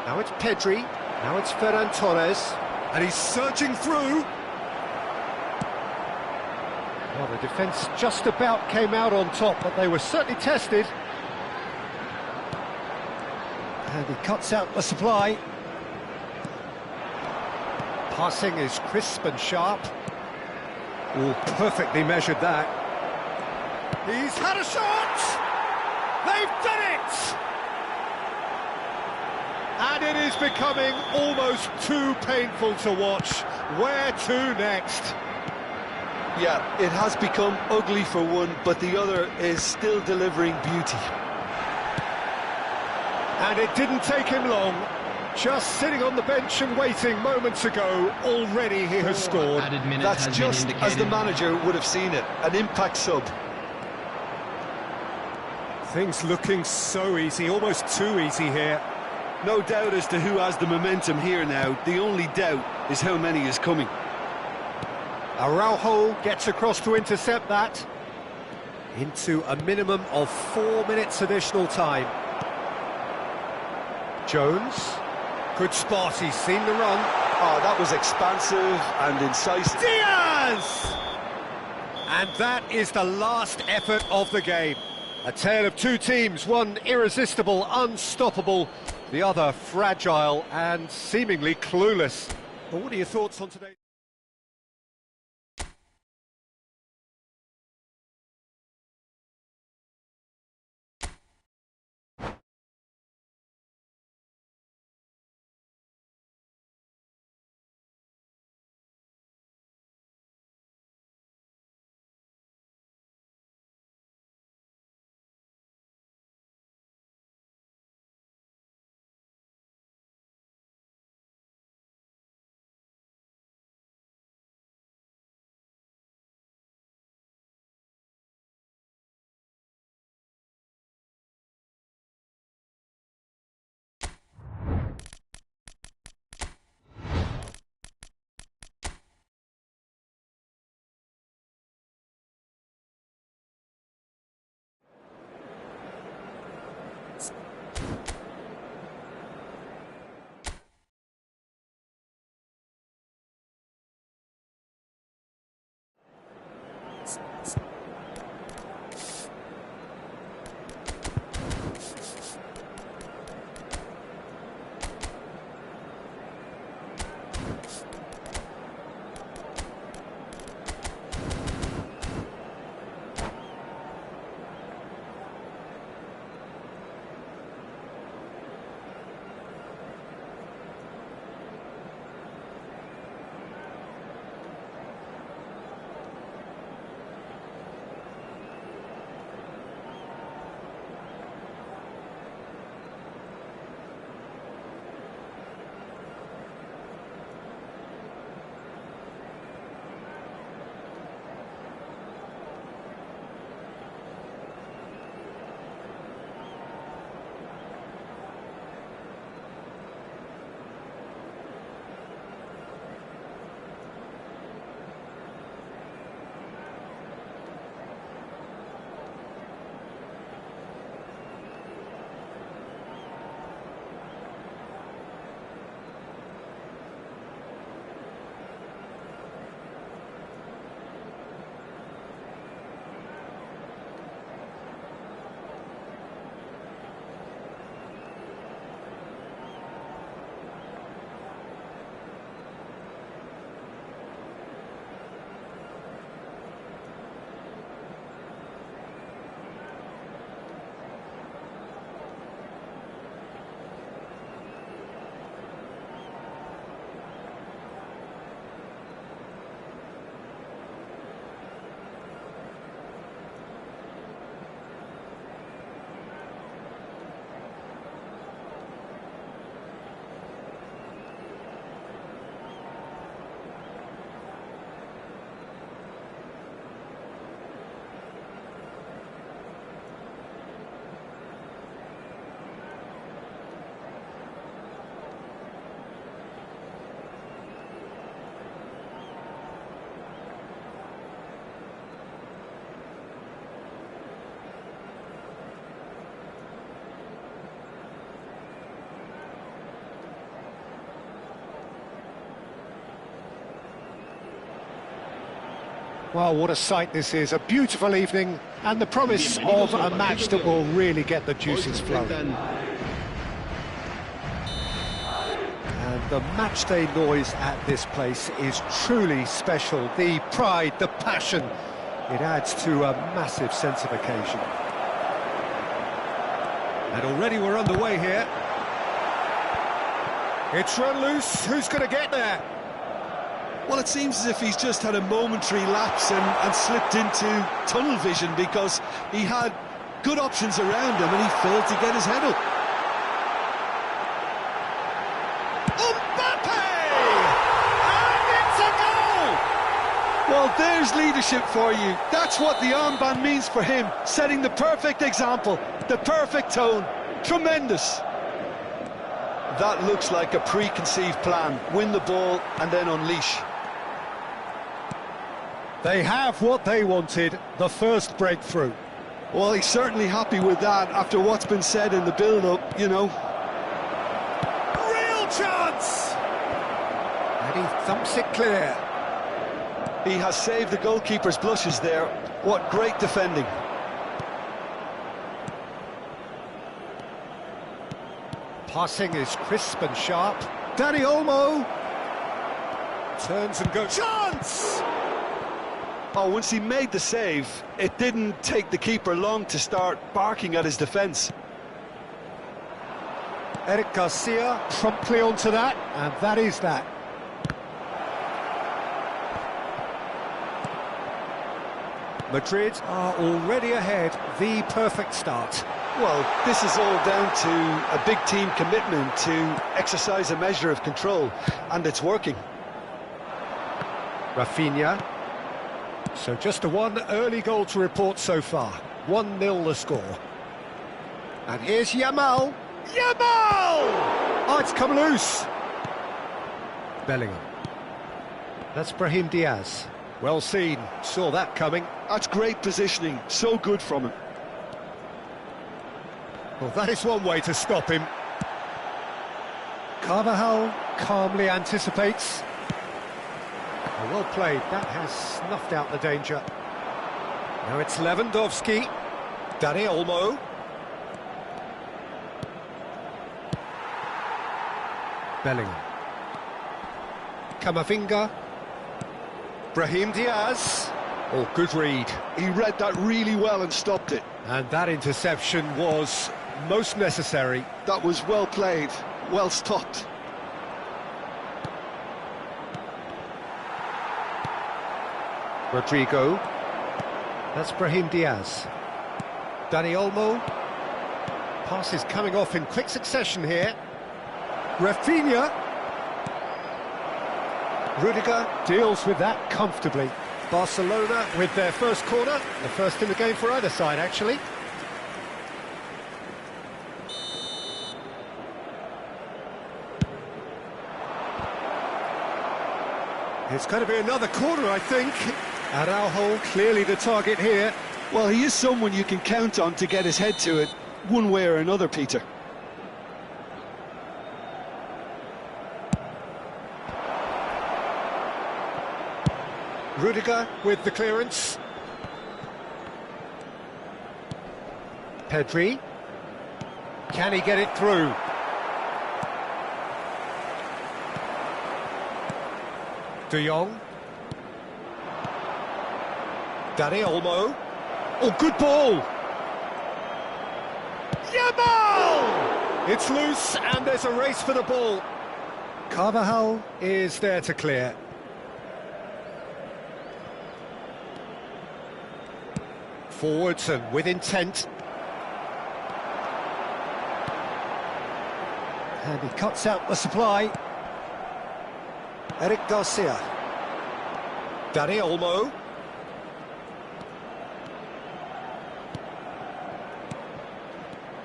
Now it's Pedri. Now it's Ferran Torres. And he's surging through. Well, the defence just about came out on top, but they were certainly tested. And he cuts out the supply. Passing is crisp and sharp. Oh, perfectly measured that. He's had a shot! They've done it! And it is becoming almost too painful to watch. Where to next? Yeah, it has become ugly for one, but the other is still delivering beauty. And it didn't take him long. Just sitting on the bench and waiting moments ago, already he has scored. That's just as the manager would have seen it, an impact sub. Things looking so easy, almost too easy here. No doubt as to who has the momentum here now. The only doubt is how many is coming. Araujo gets across to intercept that. Into a minimum of 4 minutes additional time. Jones. Good spot, he's seen the run. Oh, that was expansive and incisive. Diaz! And that is the last effort of the game. A tale of two teams, one irresistible, unstoppable, the other fragile and seemingly clueless. Well, what are your thoughts on today? Well, what a sight this is, a beautiful evening, and the promise of a match that will really get the juices flowing. And the matchday noise at this place is truly special. The pride, the passion, it adds to a massive sense of occasion. And already we're underway here. It's run loose, who's going to get there? Well, it seems as if he's just had a momentary lapse and slipped into tunnel vision, because he had good options around him and he failed to get his head up. Mbappe! And it's a goal! Well, there's leadership for you. That's what the armband means for him, setting the perfect example, the perfect tone. Tremendous. That looks like a preconceived plan. Win the ball and then unleash. They have what they wanted, the first breakthrough. Well, he's certainly happy with that after what's been said in the build-up, you know. Real chance! And he thumps it clear. He has saved the goalkeeper's blushes there. What great defending. Passing is crisp and sharp. Dani Olmo turns and goes. Chance! Oh, once he made the save, it didn't take the keeper long to start barking at his defence. Eric Garcia promptly onto that, and that is that. Madrid are already ahead, the perfect start. Well, this is all down to a big team commitment to exercise a measure of control, and it's working. Rafinha. So just a one early goal to report so far. 1-0 the score. And here's Yamal. Yamal! Oh, it's come loose. Bellingham. That's Brahim Diaz. Well seen. Saw that coming. That's great positioning. So good from him. Well, that is one way to stop him. Carvajal calmly anticipates. Oh, well played. That has snuffed out the danger. Now it's Lewandowski. Dani Olmo. Bellingham. Camavinga. Brahim Diaz. Oh, good read. He read that really well and stopped it. And that interception was most necessary. That was well played, well stopped. Rodrigo. That's Brahim Diaz. Dani Olmo. Pass is coming off in quick succession here. Rafinha. Rudiger deals with that comfortably. Barcelona with their first corner, the first in the game for either side, actually. It's going to be another corner, I think. Araujo clearly the target here. Well, he is someone you can count on to get his head to it, one way or another, Peter. Rudiger with the clearance. Pedri. Can he get it through? De Jong. Dani Olmo. Oh, good ball! Yamal! It's loose and there's a race for the ball. Carvajal is there to clear. Forwards and with intent. And he cuts out the supply. Eric Garcia. Dani Olmo.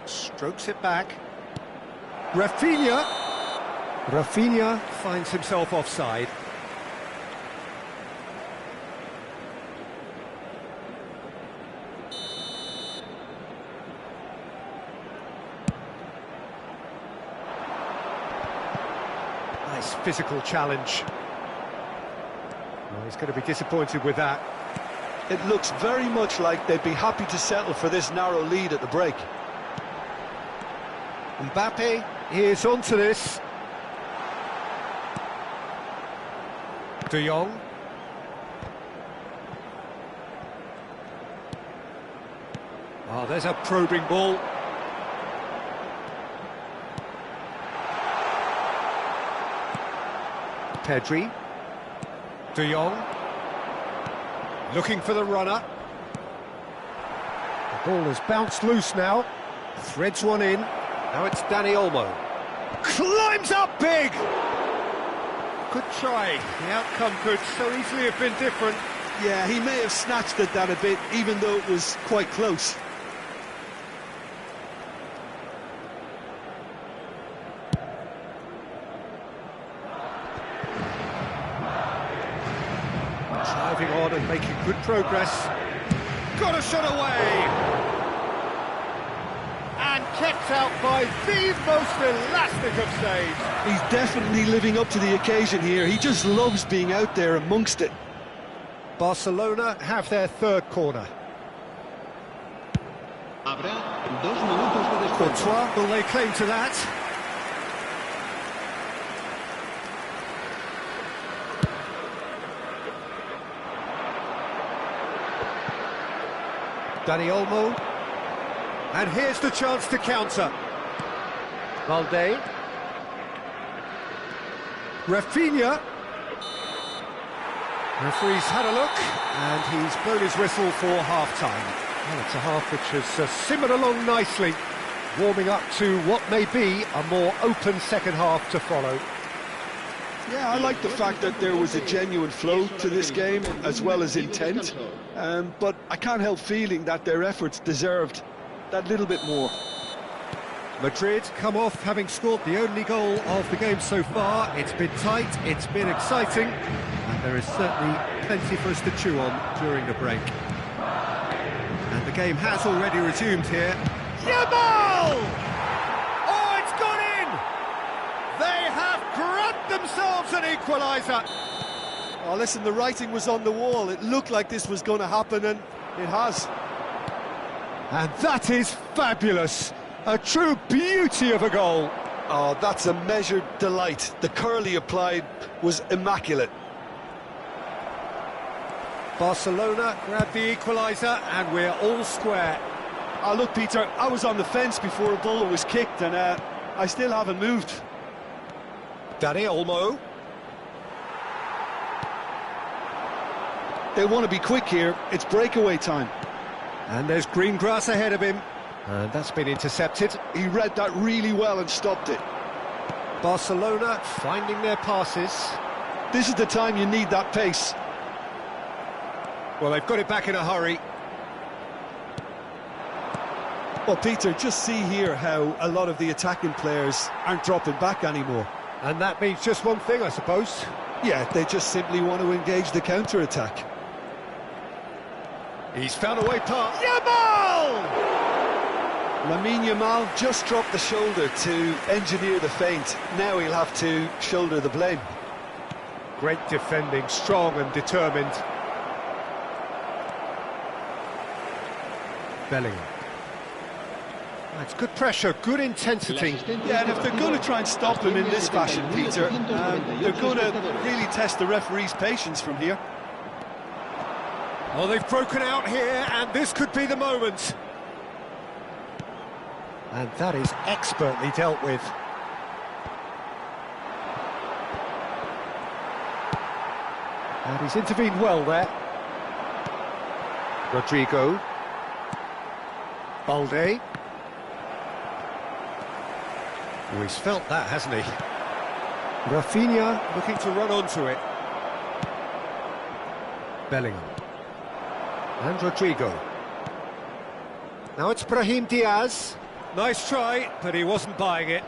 Strokes it back. Rafinha. Rafinha finds himself offside. Nice physical challenge. Well, He's going to be disappointed with that. It looks very much like they'd be happy to settle for this narrow lead at the break. Mbappe is onto this. De Jong. Oh, there's a probing ball. Pedri. De Jong. Looking for the runner. The ball has bounced loose now. Threads one in. Now it's Dani Olmo. Climbs up big! Good try. The outcome could so easily have been different. Yeah, he may have snatched at that a bit, even though it was quite close. Driving on and making good progress. Got a shot away! And kept out by the most elastic of saves. He's definitely living up to the occasion here. He just loves being out there amongst it. Barcelona have their third corner. Habrá 2 minutos de descuento. Courtois will lay claim to that. Dani Olmo. And here's the chance to counter. Valde. Rafinha. Referee's had a look, and he's blown his whistle for half-time. Well, it's a half which has simmered along nicely, warming up to what may be a more open second half to follow. Yeah, I like the fact that there was a genuine flow to this game, as well as intent. But I can't help feeling that their efforts deserved that little bit more. Madrid come off having scored the only goal of the game so far. It's been tight, it's been exciting, and there is certainly plenty for us to chew on during the break. And the game has already resumed here. Yamal! Oh, it's gone in! They have grabbed themselves an equaliser. Oh, listen, the writing was on the wall. It looked like this was going to happen, and it has. And that is fabulous. A true beauty of a goal. Oh, that's a measured delight. The curl he applied was immaculate. Barcelona grab the equaliser, and we're all square. Oh, look, Peter, I was on the fence before a ball was kicked, and I still haven't moved. Dani Olmo. They want to be quick here. It's breakaway time. And there's green grass ahead of him. And that's been intercepted. He read that really well and stopped it. Barcelona finding their passes. This is the time you need that pace. Well, they've got it back in a hurry. Well, Peter, just see here how a lot of the attacking players aren't dropping back anymore. And that means just one thing, I suppose. Yeah, they just simply want to engage the counter-attack. He's found a way past. Yamal! Lamine Yamal just dropped the shoulder to engineer the feint. Now he'll have to shoulder the blame. Great defending, strong and determined. Bellingham. That's good pressure, good intensity. Yeah, and if they're going to try and stop him in this fashion, Peter, they're going to really test the referee's patience from here. Oh, they've broken out here, and this could be the moment. And that is expertly dealt with. And he's intervened well there. Rodrigo. Balde. Oh, he's felt that, hasn't he? Rafinha looking to run onto it. Bellingham. And Rodrigo. Now it's Brahim Diaz. Nice try, but he wasn't buying it.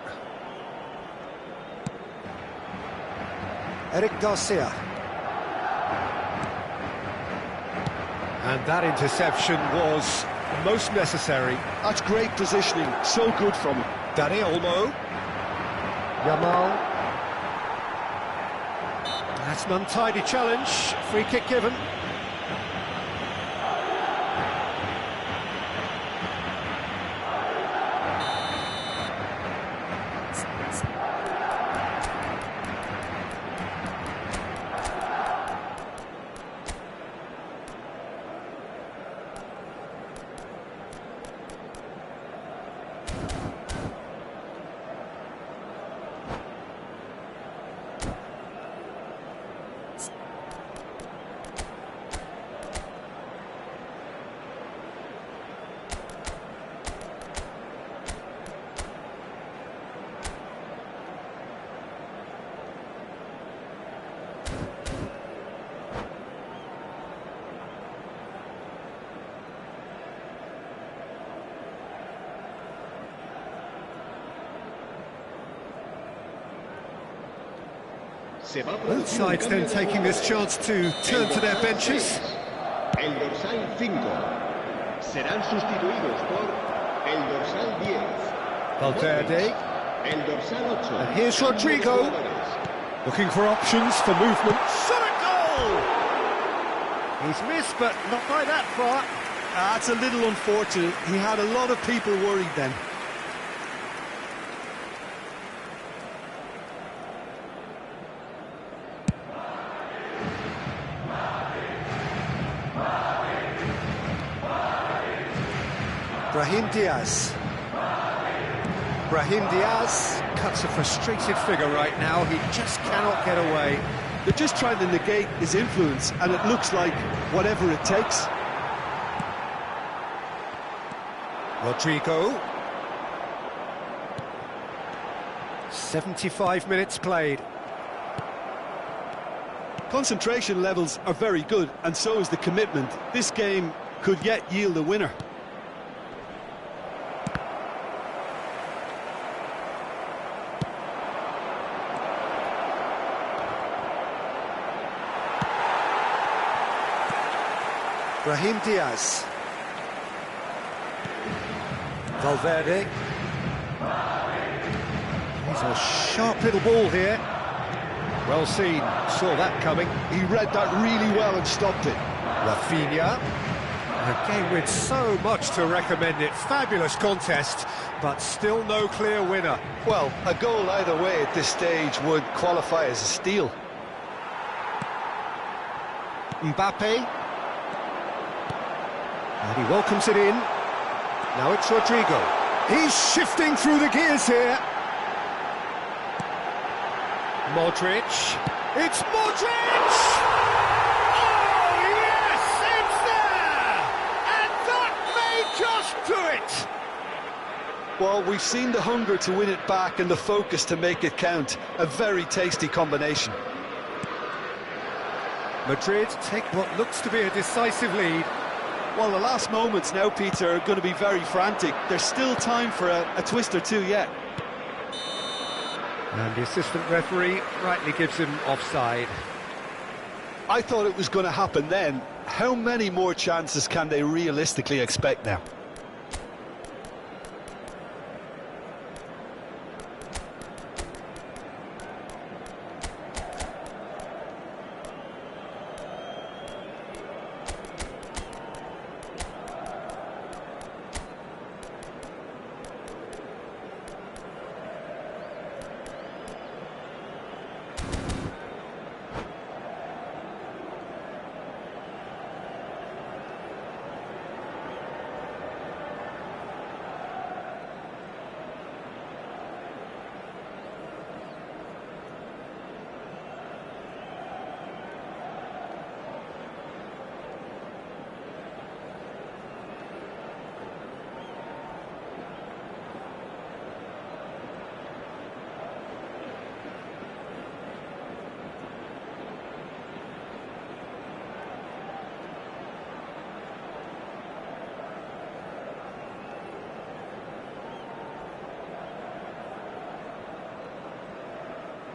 Eric Garcia. And that interception was most necessary. That's great positioning, so good from him. Dani Olmo. Yamal. That's an untidy challenge. Free kick given. Both sides then taking this chance to turn to their benches. El dorsal 5 serán sustituidos por el dorsal 10. Valverde. El dorsal 8. And here's Rodrigo. Looking for options for movement. Shot a goal! He's missed, but not by that far. That's a little unfortunate. He had a lot of people worried then. Brahim Diaz. Brahim Diaz cuts a frustrated figure right now. He just cannot get away. They're just trying to negate his influence, and it looks like whatever it takes. Rodrigo. 75 minutes played. Concentration levels are very good, and so is the commitment. This game could yet yield a winner. Brahim Diaz. Valverde. He's a sharp little ball here. Well seen, saw that coming. He read that really well and stopped it. Rafinha. A game with so much to recommend it. Fabulous contest, but still no clear winner. Well, a goal either way at this stage would qualify as a steal. Mbappe. And he welcomes it in. Now it's Rodrigo. He's shifting through the gears here. Modric. It's Modric! Oh, yes! It's there! And that may just do it! Well, we've seen the hunger to win it back and the focus to make it count. A very tasty combination. Madrid take what looks to be a decisive lead. Well, the last moments now, Peter, are going to be very frantic. There's still time for a twist or two yet. And the assistant referee rightly gives him offside. I thought it was going to happen then. How many more chances can they realistically expect now?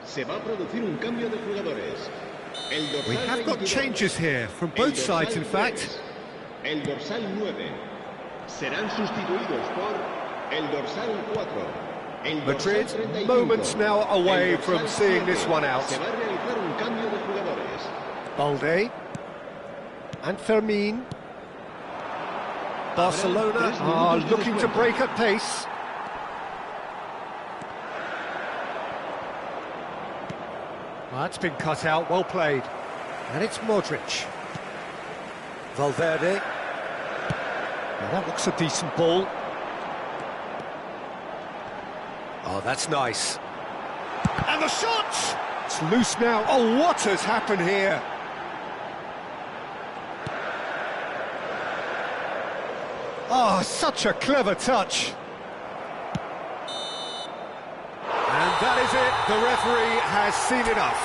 Se va a producir un cambio de jugadores. We have got changes here from both sides, in fact. El dorsal 9 serán sustituidos por el dorsal 4. Madrid, moments now away from seeing this one out. Se va a realizar un cambio de jugadores. Balde. And Fermin. Barcelona are looking to break at pace. Well, that's been cut out, well played. And it's Modric. Valverde. Now that looks a decent ball. Oh, that's nice. And the shot! It's loose now. Oh, what has happened here? Oh, such a clever touch. And that is it. The referee has seen enough.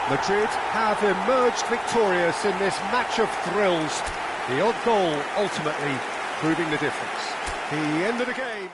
Madrid have emerged victorious in this match of thrills. The odd goal ultimately proving the difference. The end of the game.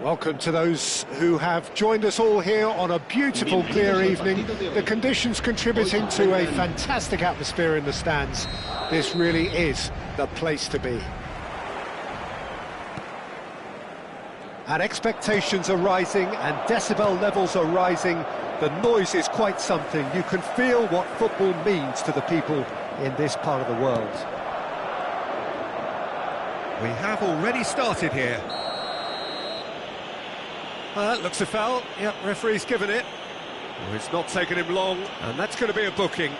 Welcome to those who have joined us all here on a beautiful, clear evening. The conditions contributing to a fantastic atmosphere in the stands. This really is the place to be. And expectations are rising and decibel levels are rising. The noise is quite something. You can feel what football means to the people in this part of the world. We have already started here. That looks a foul. Yep, referee's given it. Oh, it's not taken him long, and that's going to be a booking.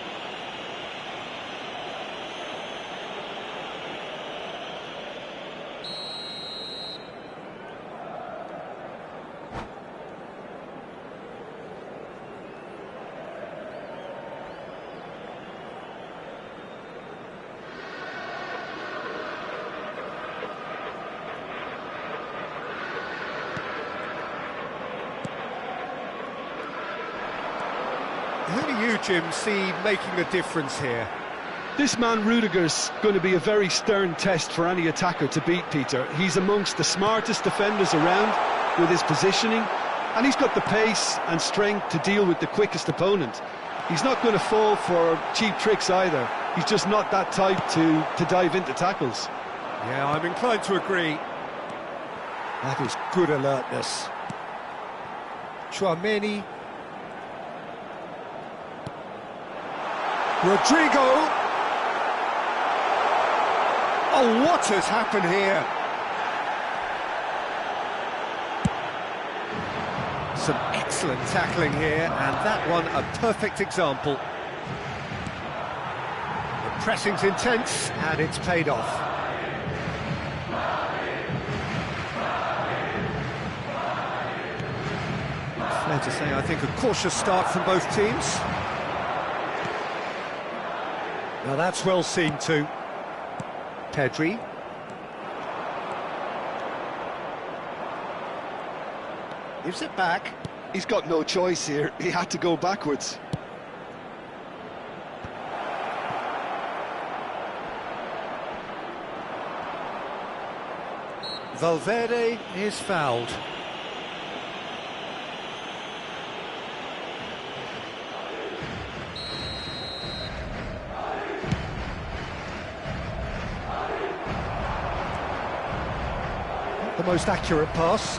Who do you, Jim, see making the difference here? This man Rudiger's going to be a very stern test for any attacker to beat, Peter. He's amongst the smartest defenders around with his positioning, and he's got the pace and strength to deal with the quickest opponent. He's not going to fall for cheap tricks either. He's just not that type to dive into tackles. Yeah, I'm inclined to agree. That is good alertness. Chouameni. Rodrigo! Oh, what has happened here? Some excellent tackling here, and that one a perfect example. The pressing's intense, and it's paid off. Fair to say, I think a cautious start from both teams. Now that's well seen too. Pedri. Gives it back. He's got no choice here. He had to go backwards. Valverde is fouled. The most accurate pass.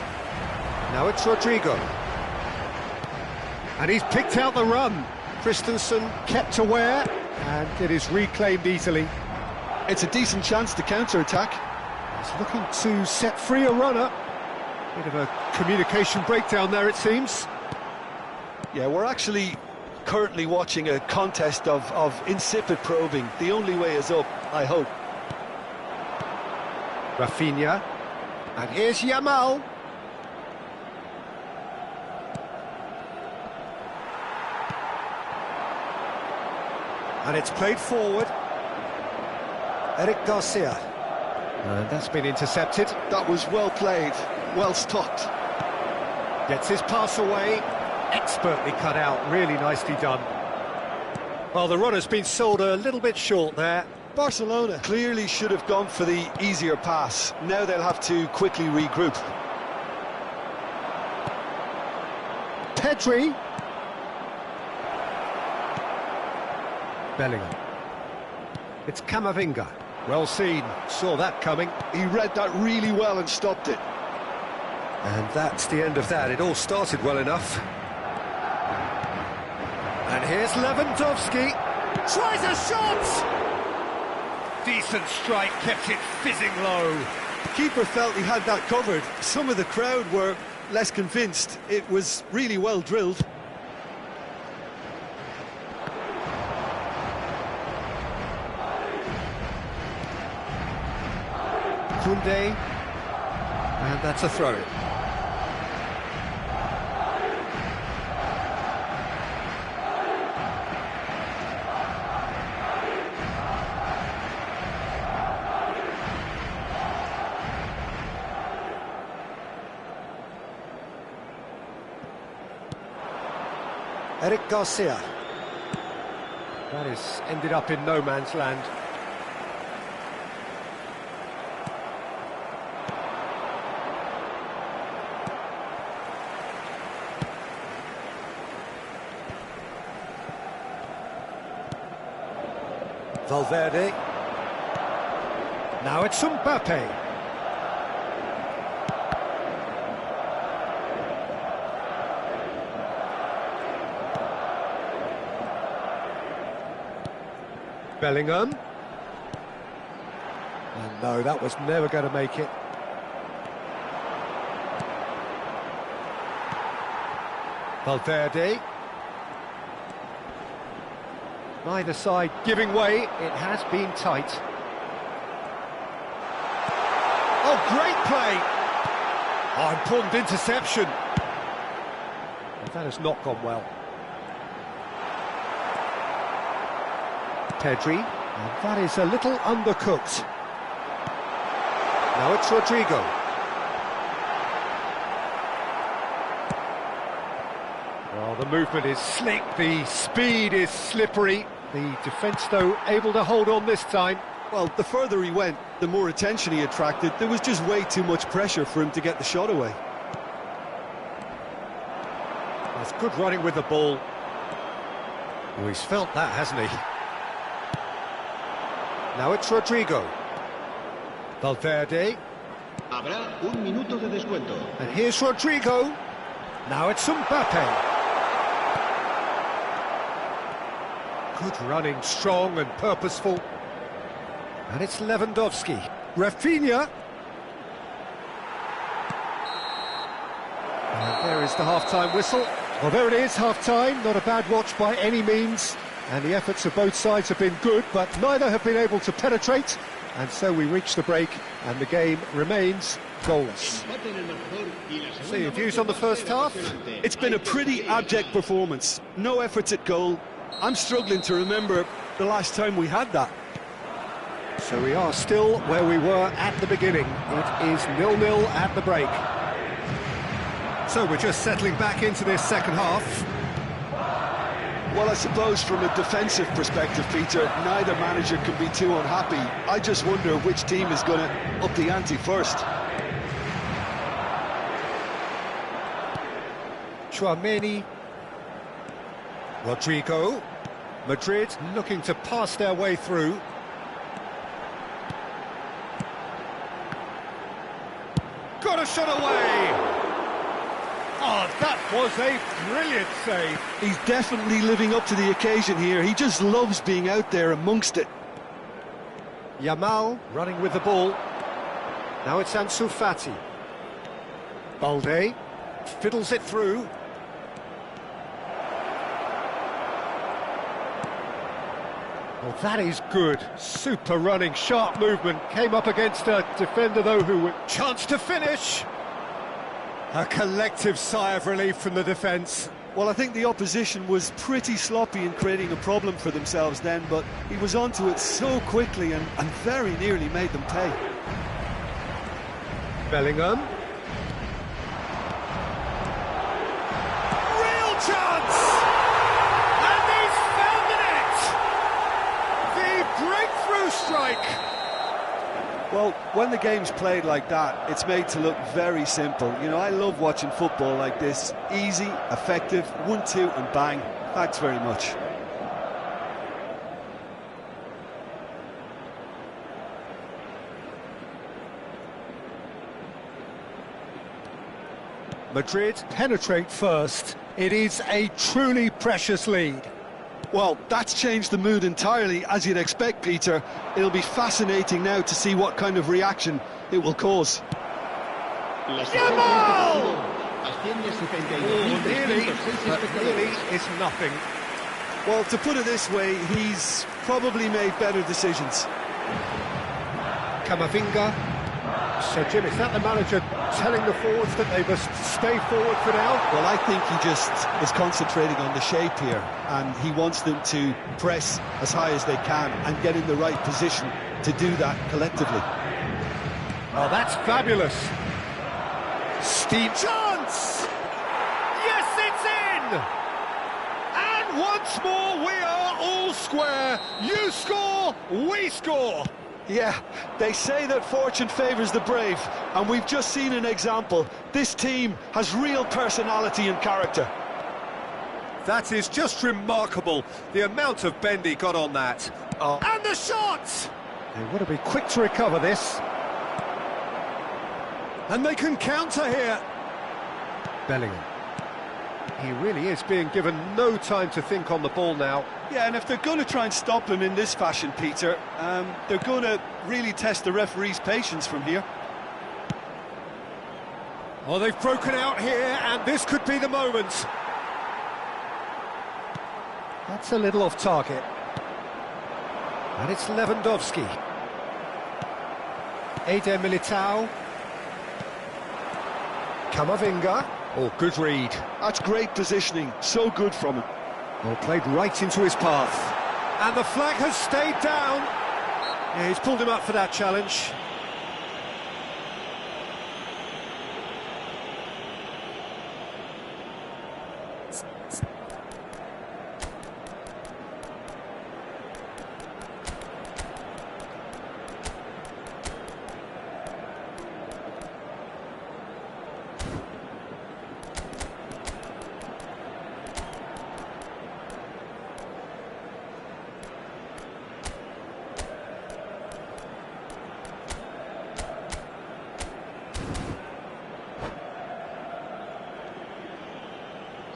Now it's Rodrigo. And he's picked out the run. Christensen kept aware, and it is reclaimed easily. It's a decent chance to counter-attack. He's looking to set free a runner. Bit of a communication breakdown there, it seems. Yeah, we're actually currently watching a contest of insipid probing. The only way is up, I hope. Rafinha. And here's Yamal. And it's played forward. Eric Garcia. And that's been intercepted. That was well played, well stopped. Gets his pass away. Expertly cut out, really nicely done. Well, the runner's been sold a little bit short there. Barcelona clearly should have gone for the easier pass. Now they'll have to quickly regroup. Pedri. Bellingham. It's Camavinga. Well seen, saw that coming. He read that really well and stopped it. And that's the end of that. It all started well enough. And here's Lewandowski. Tries a shot! Decent strike, kept it fizzing low. The keeper felt he had that covered. Some of the crowd were less convinced. It was really well drilled. Koundé. And that's a throw-in. Eric Garcia. That has ended up in no man's land. Valverde. Now it's Mbappe. Bellingham. And no, that was never going to make it. Valverde. Neither side giving way, it has been tight. Oh, great play! Oh, important interception. And that has not gone well. Pedri, and that is a little undercooked. Now it's Rodrigo. Well, the movement is slick, the speed is slippery. The defence, though, able to hold on this time. Well, the further he went, the more attention he attracted. There was just way too much pressure for him to get the shot away. That's good running with the ball. Oh, he's felt that, hasn't he? Now it's Rodrigo. Valverde. Habrá un minuto de descuento. And here's Rodrigo. Now it's Mbappe. Good running, strong and purposeful. And it's Lewandowski. Rafinha. And there is the half-time whistle. Well, there it is, half-time. Not a bad watch by any means. And the efforts of both sides have been good, but neither have been able to penetrate. And so we reach the break, and the game remains goalless. So your views on the first half? It's been a pretty abject performance. No efforts at goal. I'm struggling to remember the last time we had that. So we are still where we were at the beginning. It is 0-0 at the break. So we're just settling back into this second half. Well, I suppose from a defensive perspective, Peter, neither manager can be too unhappy. I just wonder which team is going to up the ante first. Chouameni. Rodrigo. Madrid looking to pass their way through. Got a shot away! Oh, that was a brilliant save. He's definitely living up to the occasion here. He just loves being out there amongst it. Yamal running with the ball. Now it's Ansu Fati. Balde fiddles it through. Well, that is good. Super running, sharp movement. Came up against a defender, though, who would chance to finish. A collective sigh of relief from the defence. Well, I think the opposition was pretty sloppy in creating a problem for themselves then, but he was onto it so quickly and very nearly made them pay. Bellingham. Real chance! And he's found the net! The breakthrough strike! Well, when the game's played like that, it's made to look very simple. You know, I love watching football like this. Easy, effective, 1-2 and bang. Thanks very much. Madrid penetrate first. It is a truly precious lead. Well, that's changed the mood entirely, as you'd expect, Peter. It'll be fascinating now to see what kind of reaction it will cause. Yamal! Nearly is nothing. Well, to put it this way, he's probably made better decisions. Camavinga. So, Jim, is that the manager telling the forwards that they must stay forward for now? Well, I think he just is concentrating on the shape here, and he wants them to press as high as they can and get in the right position to do that collectively. Oh, that's fabulous. Steep chance! Yes, it's in! And once more, we are all square. You score, we score. Yeah, they say that fortune favours the brave, and we've just seen an example. This team has real personality and character. That is just remarkable, the amount of bend he got on that. Oh. And the shot! They want to be quick to recover this. And they can counter here. Bellingham. He really is being given no time to think on the ball now. Yeah, and if they're going to try and stop him in this fashion, Peter, they're going to really test the referee's patience from here. Oh, they've broken out here, and this could be the moment. That's a little off target. And it's Lewandowski. Eder Militao. Camavinga. Oh, good read. That's great positioning, so good from him. Well, played right into his path. And the flag has stayed down. Yeah, he's pulled him up for that challenge.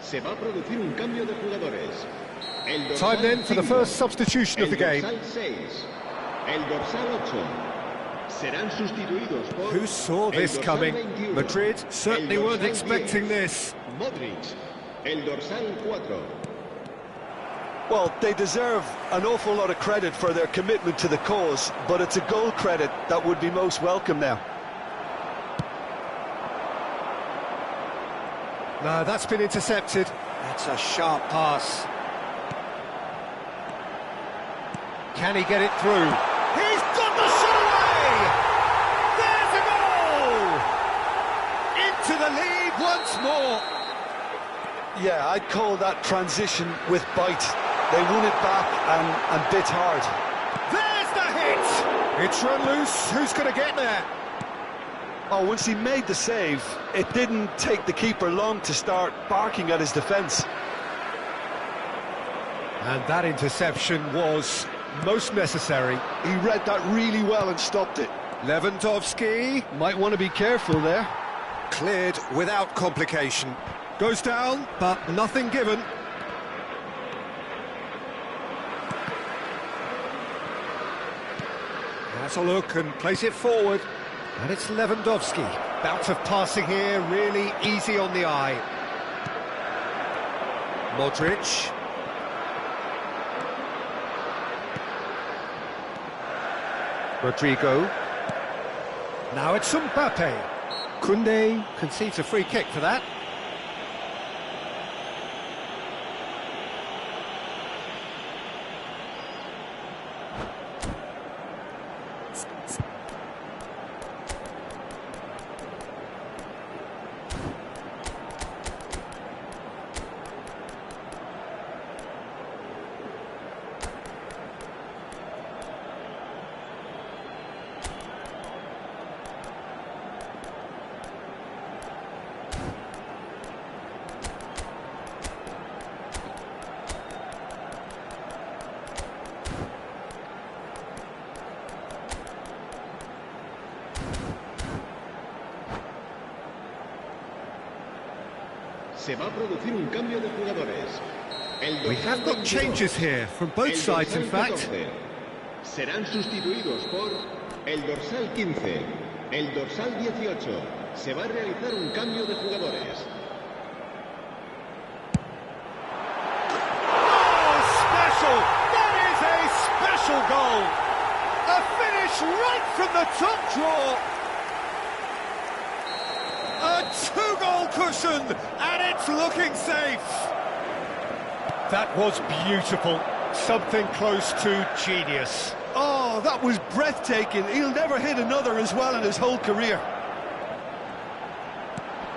Se va a producir un cambio de jugadores. Time then for the first substitution of the game. El dorsal 6, el dorsal 8. Serán sustituidos por... Who saw this coming? 21, Madrid certainly weren't expecting 10, this. Modric, el dorsal 4. Well, they deserve an awful lot of credit for their commitment to the cause, but it's a goal credit that would be most welcome now. No, that's been intercepted. That's a sharp pass. Can he get it through? He's got the shot away! There's a goal! Into the lead once more. Yeah, I'd call that transition with bite. They won it back and bit hard. There's the hit! It's run loose. Who's going to get there? Oh, once he made the save, it didn't take the keeper long to start barking at his defence. And that interception was most necessary. He read that really well and stopped it. Lewandowski Might want to be careful there. cleared without complication. Goes down, but nothing given. Has a look and place it forward. And it's Lewandowski. Bout of passing here, really easy on the eye. Modric. Rodrigo. Now it's Mbappe. Koundé concedes a free kick for that. Se va a producir un cambio de jugadores. We have got changes here from both sides, in fact. Serán sustituidos por el dorsal 15, el dorsal 18. Se va a realizar un cambio de jugadores. Oh, special! That is a special goal! A finish right from the top draw! A two-goal cushion, and it's looking safe! That was beautiful. Something close to genius. Oh, that was breathtaking. He'll never hit another as well in his whole career.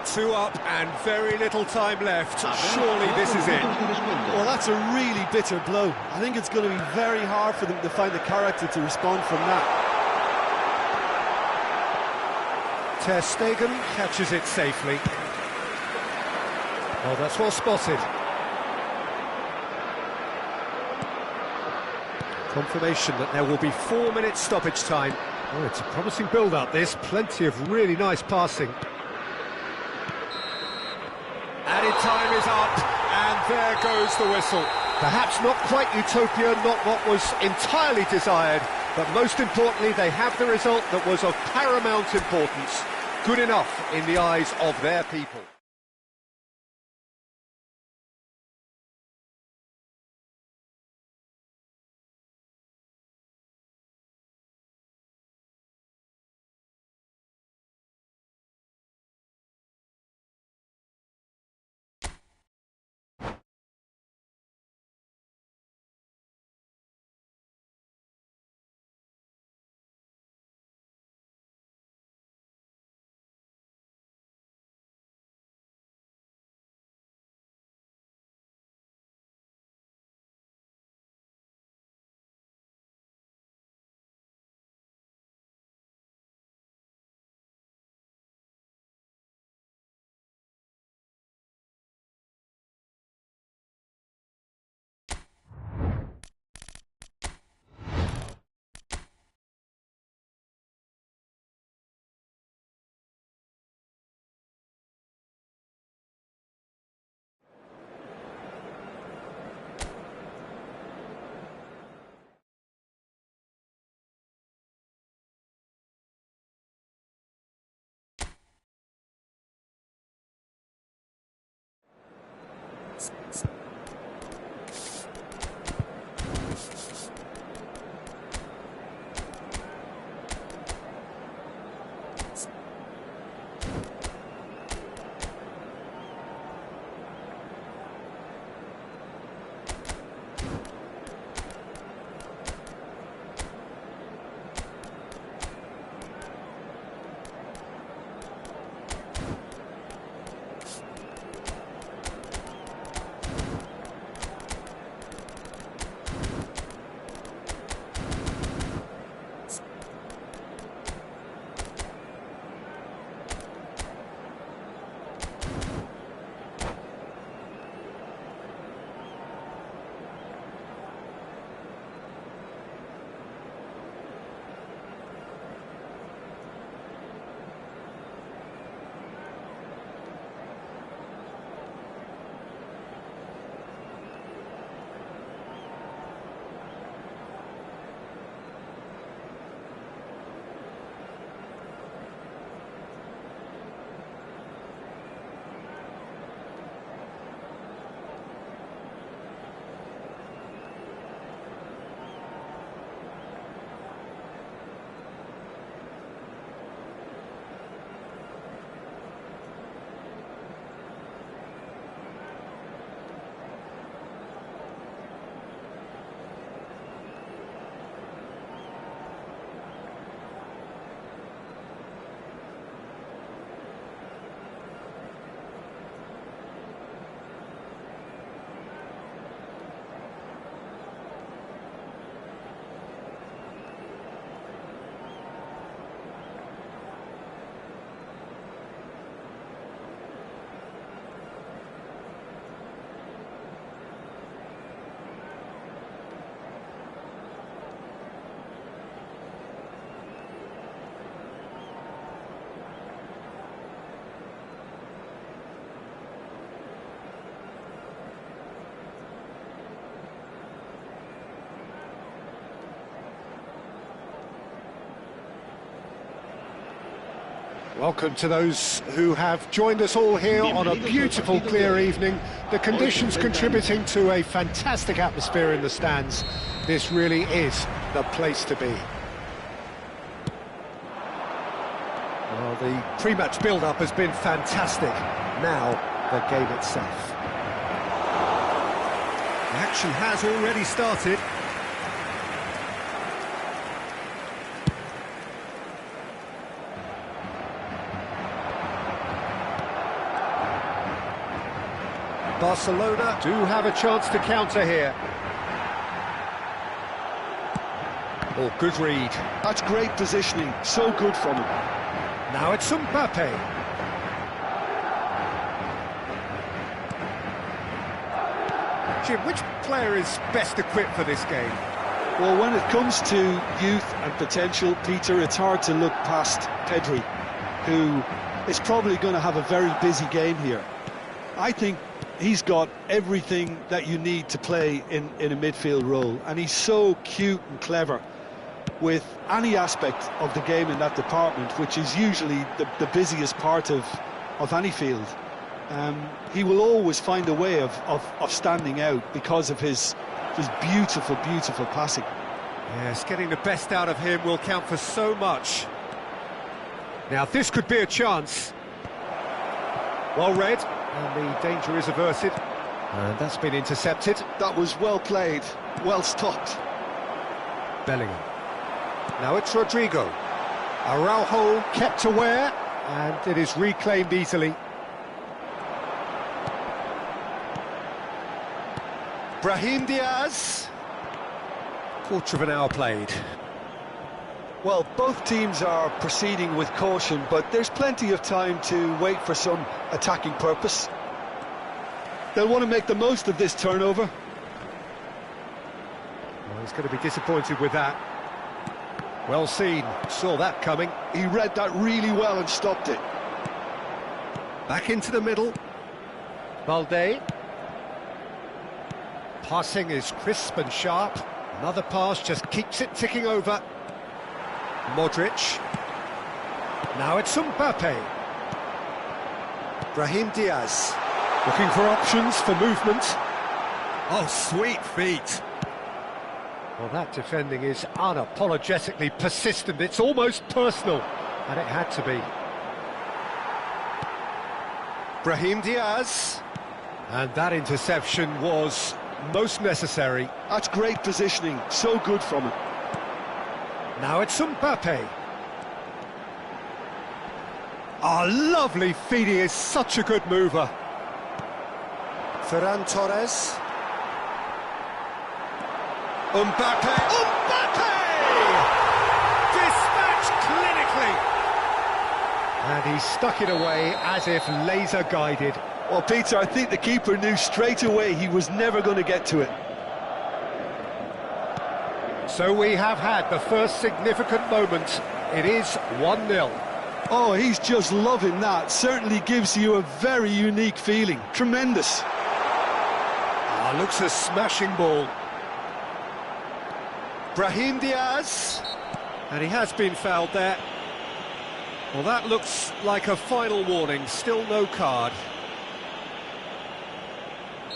Two up and very little time left. Surely this is it. Well, that's a really bitter blow. I think it's going to be very hard for them to find the character to respond from that. Ter Stegen catches it safely. Oh, that's well spotted. Confirmation that there will be 4 minutes stoppage time. Oh, it's a promising build-up, this. Plenty of really nice passing. Added time is up, and there goes the whistle. Perhaps not quite utopia, not what was entirely desired, but most importantly, they have the result that was of paramount importance. Good enough in the eyes of their people. Welcome to those who have joined us all here on a beautiful, clear evening. The conditions contributing to a fantastic atmosphere in the stands. This really is the place to be. Well, the pre-match build-up has been fantastic. Now, the game itself. The action has already started. Barcelona do have a chance to counter here. Oh, good read. That's great positioning, so good from him. Now it's Mbappe. Jim, which player is best equipped for this game? Well, when it comes to youth and potential, Peter, it's hard to look past Pedri, who is probably going to have a very busy game here. I think he's got everything that you need to play in a midfield role, and he's so cute and clever with any aspect of the game in that department, which is usually the busiest part of any field. He will always find a way of standing out because of his beautiful, beautiful passing. Yes, getting the best out of him will count for so much. Now, this could be a chance. Well read, and the danger is averted. And that's been intercepted. That was well played, well stopped. Bellingham. Now it's Rodrigo. Araujo kept aware, and it is reclaimed easily. Brahim Diaz. Quarter of an hour played. Well, both teams are proceeding with caution, but there's plenty of time to wait for some attacking purpose. They'll want to make the most of this turnover. Well, he's going to be disappointed with that. Well seen, saw that coming. He read that really well and stopped it. Back into the middle. Balde. Passing is crisp and sharp. Another pass just keeps it ticking over. Modric. Now it's Mbappe. Brahim Diaz. Looking for options for movement. Oh, sweet feet. Well, that defending is unapologetically persistent. It's almost personal, and it had to be. Brahim Diaz. And that interception was most necessary. That's great positioning, so good from him. Now it's Mbappe. Oh, lovely feet, he is such a good mover. Ferran Torres. Mbappe! Mbappe! Dispatched clinically! And he stuck it away as if laser guided. Well, Peter, I think the keeper knew straight away he was never going to get to it. So we have had the first significant moment. It is 1-0. Oh, he's just loving that. Certainly gives you a very unique feeling. Tremendous. Ah, looks a smashing ball. Brahim Diaz. And he has been fouled there. Well, that looks like a final warning. Still no card.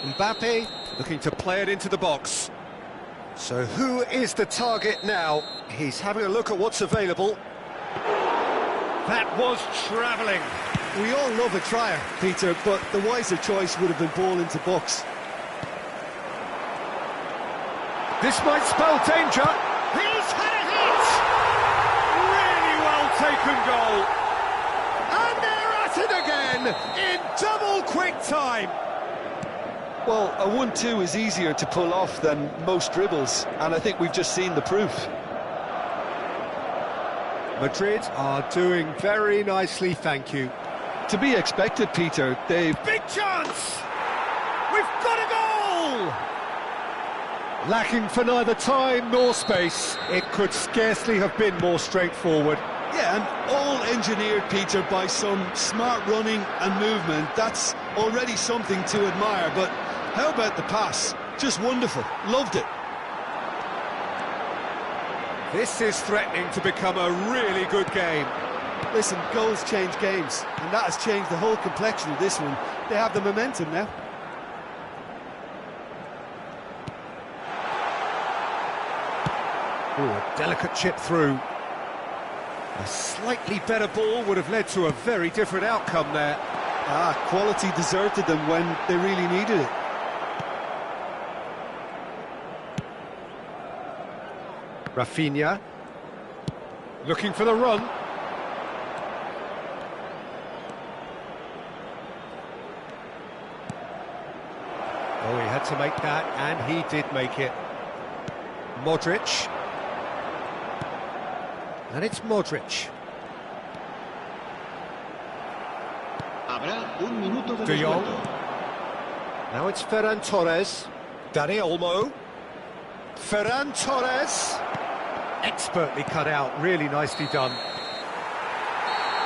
Mbappe looking to play it into the box. So who is the target now? He's having a look at what's available. That was travelling. We all love a trier, Peter, but the wiser choice would have been ball into box. This might spell danger. He's had a hit! Really well taken goal. And they're at it again in double quick time. Well, a 1-2 is easier to pull off than most dribbles, and I think we've just seen the proof. Madrid are doing very nicely, thank you. To be expected, Peter. They've... Big chance! We've got a goal! Lacking for neither time nor space. It could scarcely have been more straightforward. Yeah, and all engineered, Peter, by some smart running and movement. That's already something to admire, but how about the pass? Just wonderful. Loved it. This is threatening to become a really good game. Listen, goals change games, and that has changed the whole complexion of this one. They have the momentum now. Ooh, a delicate chip through. A slightly better ball would have led to a very different outcome there. Ah, quality deserted them when they really needed it. Rafinha. Looking for the run. Oh, he had to make that, and he did make it. Modric. And it's Modric. Habrá un minuto de De Jong. descuento. Now it's Ferran Torres. Dani Olmo. Ferran Torres. Expertly cut out, really nicely done.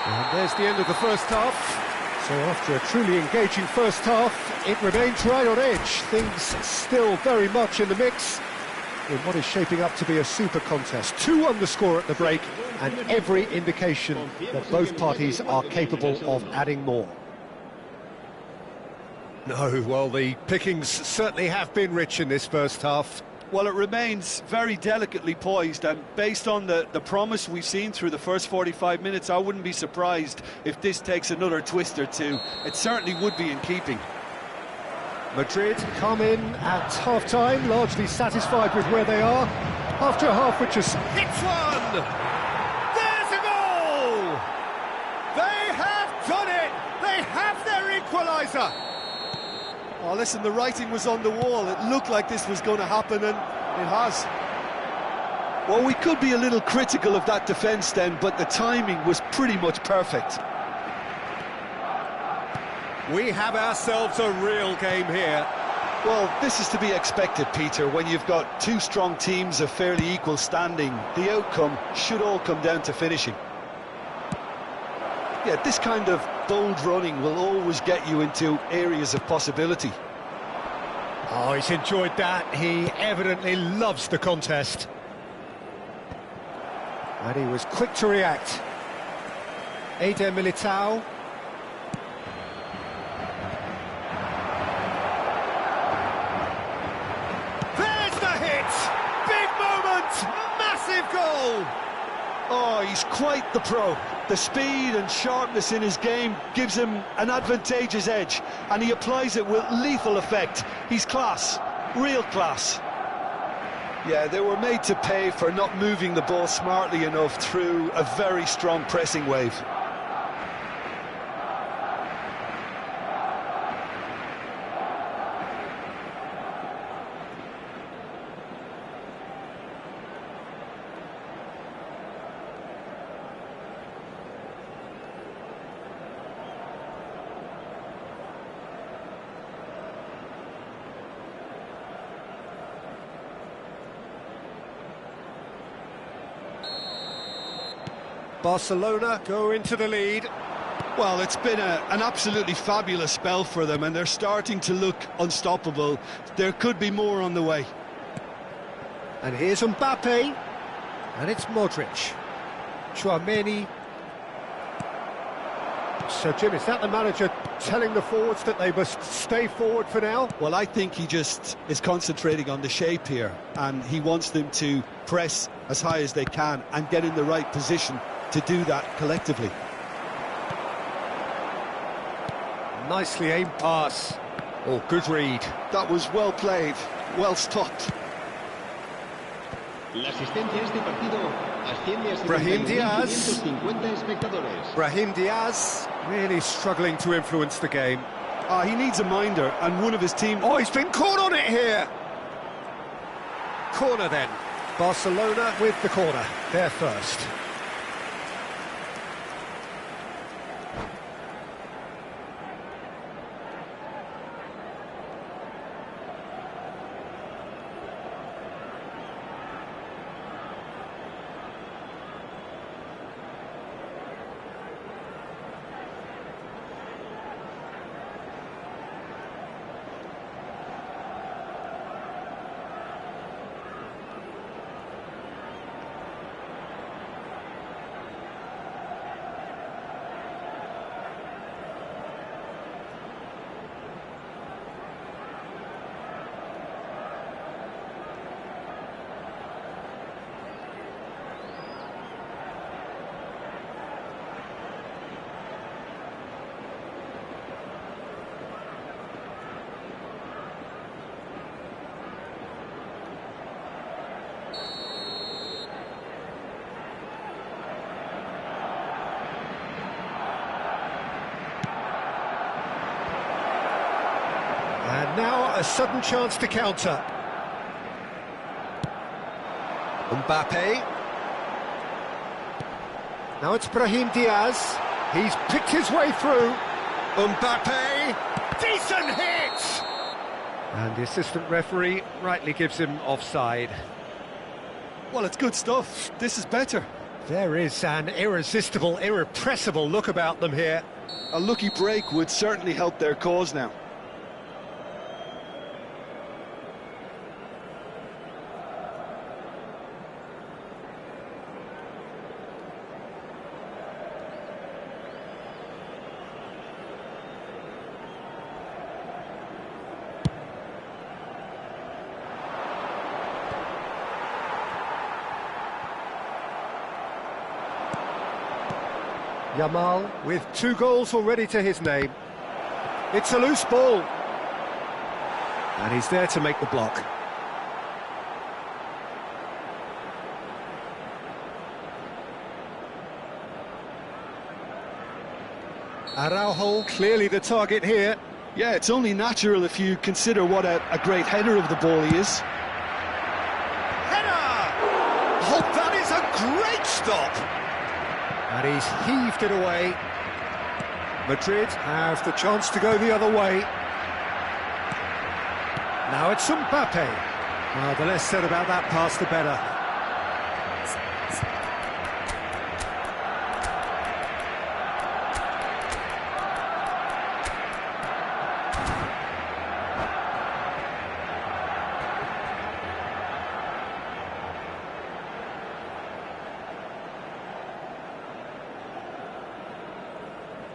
And there's the end of the first half. So after a truly engaging first half, it remains right on edge. Things still very much in the mix in what is shaping up to be a super contest. 2 on the score at the break, and every indication that both parties are capable of adding more. No, well, the pickings certainly have been rich in this first half. Well, it remains very delicately poised, and based on the promise we've seen through the first 45 minutes, I wouldn't be surprised if this takes another twist or two. It certainly would be in keeping. Madrid come in at half-time, largely satisfied with where they are, after a half which has hits one! There's a goal! They have done it! They have their equaliser! Oh, listen, the writing was on the wall. It looked like this was going to happen, and it has. Well, we could be a little critical of that defence then, but the timing was pretty much perfect. We have ourselves a real game here. Well, this is to be expected, Peter. When you've got 2 strong teams of fairly equal standing, the outcome should all come down to finishing. Yeah, this kind of bold running will always get you into areas of possibility. Oh, he's enjoyed that. He evidently loves the contest. And he was quick to react. Eder Militao. There's the hit! Big moment! Massive goal! Oh, he's quite the pro. The speed and sharpness in his game gives him an advantageous edge, and he applies it with lethal effect. He's class, real class. Yeah, they were made to pay for not moving the ball smartly enough through a very strong pressing wave. Barcelona go into the lead. Well, it's been an absolutely fabulous spell for them, and they're starting to look unstoppable. There could be more on the way. And here's Mbappe. And it's Modric. Chouameni. So, Jim, is that the manager telling the forwards that they must stay forward for now? Well, I think he just is concentrating on the shape here, and he wants them to press as high as they can and get in the right position to do that collectively. Nicely aimed pass. Oh, good read. That was well played, well stopped. La asistencia a este partido asciende a Brahim Diaz. 71.550 espectadores. Brahim Diaz really struggling to influence the game. He needs a minder, and one of his team... Oh, he's been caught on it here. Corner then. Barcelona with the corner. They're first. And now a sudden chance to counter. Mbappe. Now it's Brahim Diaz. He's picked his way through. Mbappe. Decent hit! And the assistant referee rightly gives him offside. Well, it's good stuff. This is better. There is an irresistible, irrepressible look about them here. A lucky break would certainly help their cause now. Yamal with 2 goals already to his name. It's a loose ball. And he's there to make the block. Araujo clearly the target here. Yeah, it's only natural if you consider what a great header of the ball he is. Header! Oh, that is a great stop! And he's heaved it away. Madrid have the chance to go the other way. Now it's Mbappe. Well, the less said about that pass, the better.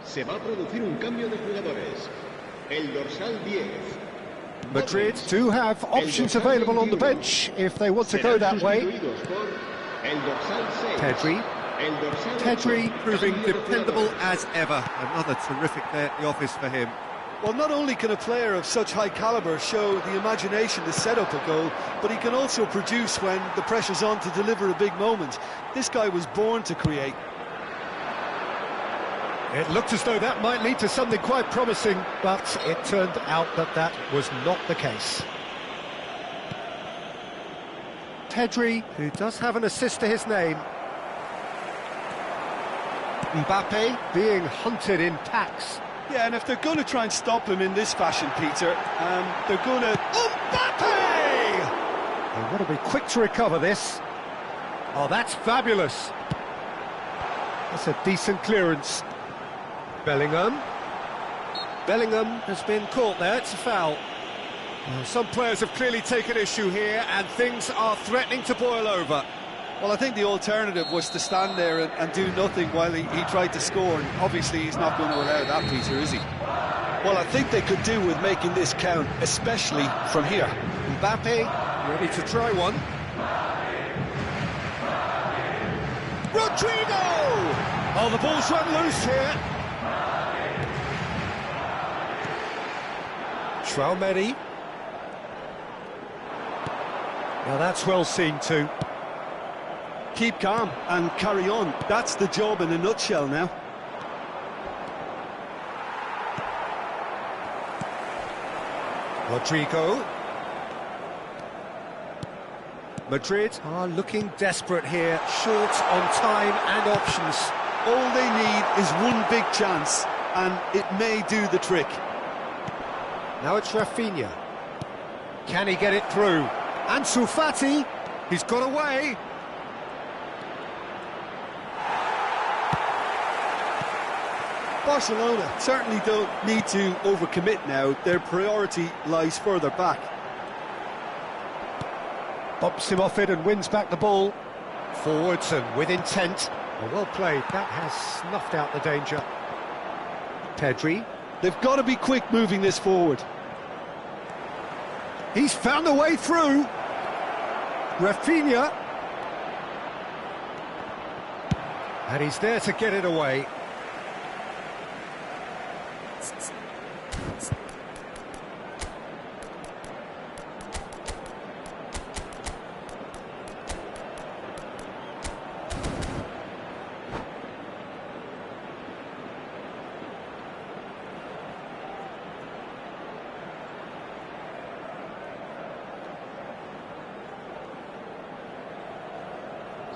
Se va a producir un cambio de jugadores. El dorsal 10. Madrid do have options available on the bench if they want to go that way. Pedri proving dependable as ever. Another terrific day at the office for him. Well, not only can a player of such high calibre show the imagination to set up a goal, but he can also produce when the pressure's on to deliver a big moment. This guy was born to create. It looked as though that might lead to something quite promising, but it turned out that that was not the case. Pedri, who does have an assist to his name. Mbappe being hunted in packs. Yeah, and if they're going to try and stop him in this fashion, Peter, they're going to... Mbappe! They want to be quick to recover this. Oh, that's fabulous. That's a decent clearance. Bellingham has been caught there, it's a foul. Some players have clearly taken issue here and things are threatening to boil over. Well, I think the alternative was to stand there and do nothing while he tried to score, and obviously he's not going to allow that, Peter, is he? Well, I think they could do with making this count, especially from here. Mbappe, ready to try one. Rodrigo! Oh, the ball's run loose here. Traumeri. Now that's well seen too. Keep calm and carry on. That's the job in a nutshell now. Rodrigo. Madrid are looking desperate here, short on time and options. All they need is one big chance, and it may do the trick. Now it's Rafinha. Can he get it through? Ansu Fati, he's got away. Barcelona certainly don't need to overcommit now. Their priority lies further back. Bumps him off it and wins back the ball. Forwards and with intent. Well played, that has snuffed out the danger. Pedri. They've got to be quick moving this forward. He's found a way through. Rafinha. And he's there to get it away.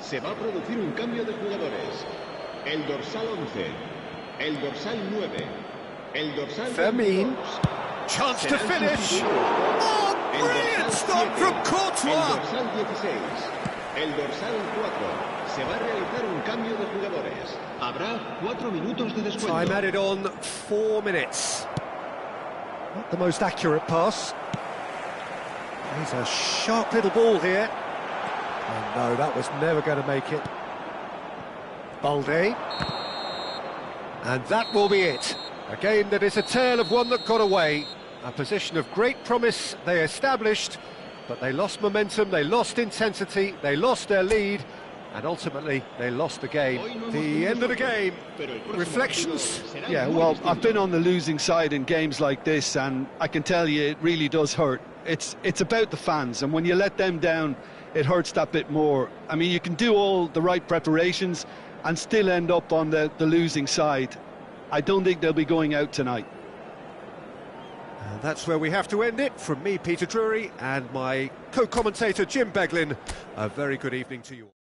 Se va a producir un cambio de jugadores. El dorsal 11, el dorsal 9, el dorsal Fermín. 22. Chance to Serán finish. sustituidos Oh, por el brilliant dorsal stop 7, from el Courtois. dorsal 16, el dorsal 4. Se va a realizar un cambio de jugadores. Habrá 4 minutos de descuento. Time added on 4 minutes. Not the most accurate pass. There's a sharp little ball here. And no, that was never going to make it. Balde. And that will be it. A game that is a tale of one that got away. A position of great promise they established, but they lost momentum, they lost intensity, they lost their lead, and ultimately they lost the game. The end of the game. Reflections? Yeah, well, I've been on the losing side in games like this, and I can tell you it really does hurt. It's about the fans, and when you let them down, it hurts that bit more. I mean, you can do all the right preparations and still end up on the losing side. I don't think they'll be going out tonight. And that's where we have to end it. From me, Peter Drury, and my co-commentator, Jim Beglin. A very good evening to you all.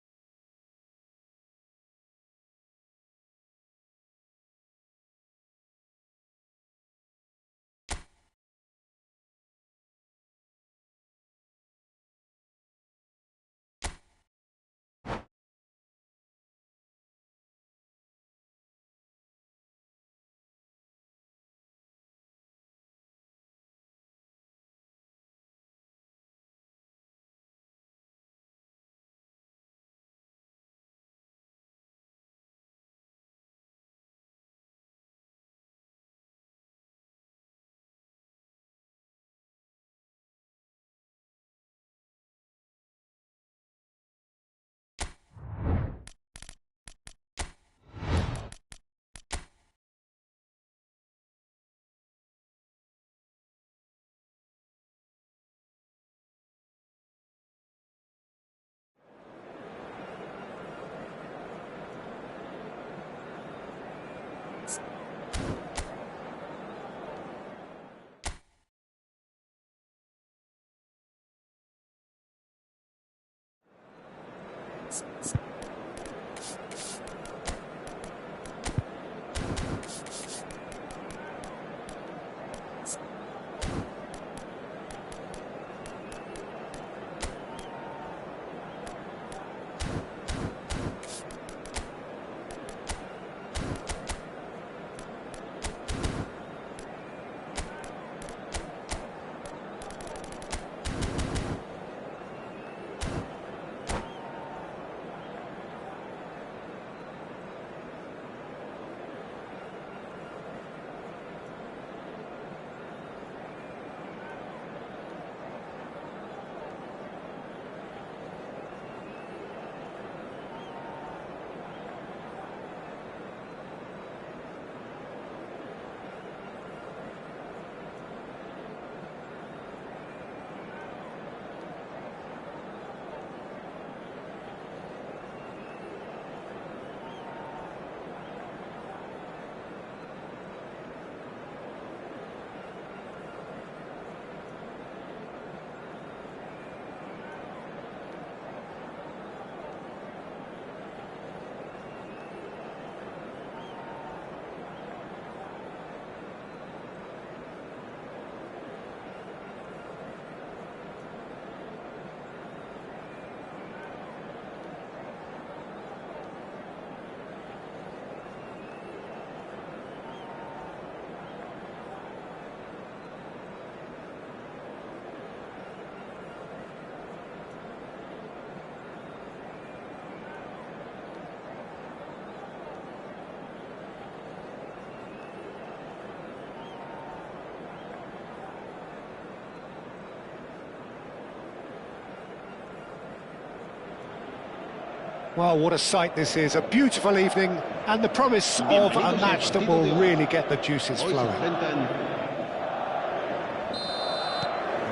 Well, what a sight this is. A beautiful evening and the promise of a match that will really get the juices flowing.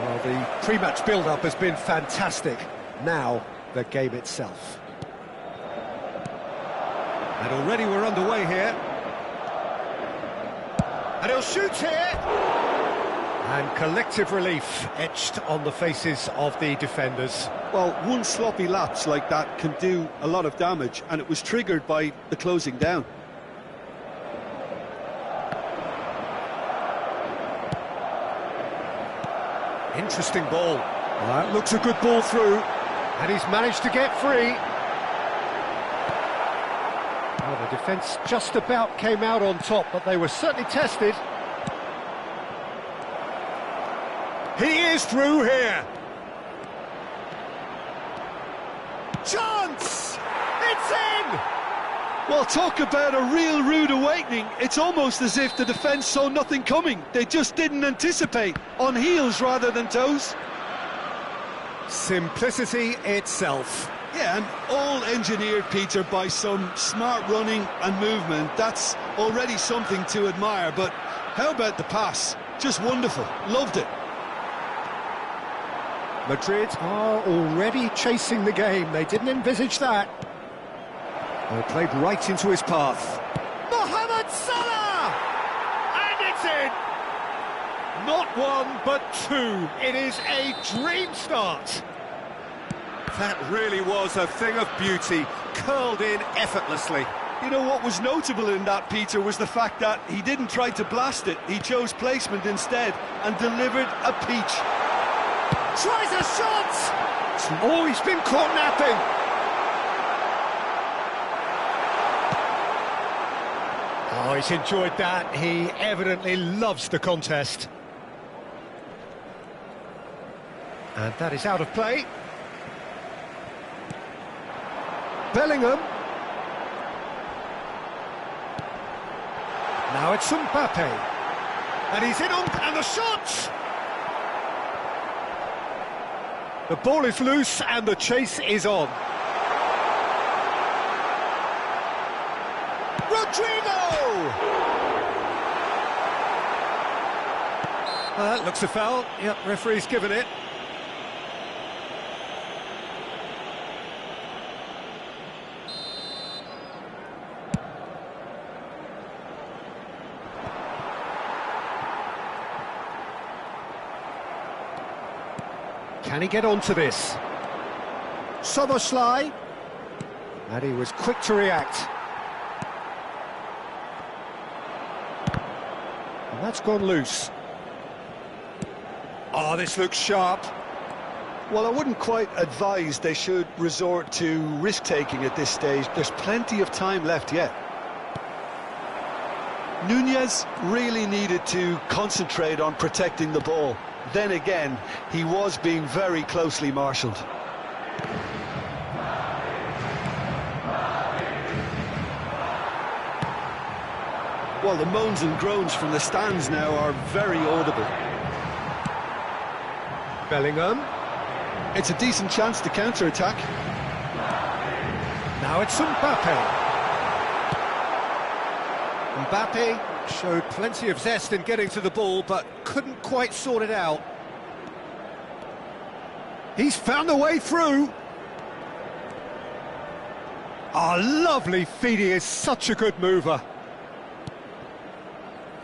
Well, the pre-match build-up has been fantastic. Now, the game itself. And already we're underway here. And he'll shoot here! And collective relief etched on the faces of the defenders. Well, one sloppy lapse like that can do a lot of damage, and it was triggered by the closing down. Interesting ball. That looks a good ball through, and he's managed to get free. Well, the defence just about came out on top, but they were certainly tested. He is through here. Chance! It's in! Well, talk about a real rude awakening. It's almost as if the defence saw nothing coming. They just didn't anticipate. On heels rather than toes. Simplicity itself. Yeah, and all engineered, Peter, by some smart running and movement. That's already something to admire, but how about the pass? Just wonderful. Loved it. Madrid are already chasing the game. They didn't envisage that. They played right into his path. Mohamed Salah! And it's in! Not one, but two. It is a dream start. That really was a thing of beauty, curled in effortlessly. You know what was notable in that, Peter, was the fact that he didn't try to blast it. He chose placement instead and delivered a peach. Tries a shot! Oh, he's been caught napping. Oh, he's enjoyed that. He evidently loves the contest. And that is out of play. Bellingham. Now it's Mbappe. And he's in on... and the shot! The ball is loose and the chase is on. Rodrigo! That looks a foul. Yep, referee's given it. Can he get onto this? Soboslai. And he was quick to react. And that's gone loose. Oh, this looks sharp. Well, I wouldn't quite advise they should resort to risk-taking at this stage. There's plenty of time left yet. Nunez really needed to concentrate on protecting the ball. Then again, he was being very closely marshalled. Well, the moans and groans from the stands now are very audible. Bellingham. It's a decent chance to counter-attack. Now it's Mbappe. Mbappe showed plenty of zest in getting to the ball, but couldn't quite sort it out. He's found a way through. Oh, lovely feet. He is such a good mover.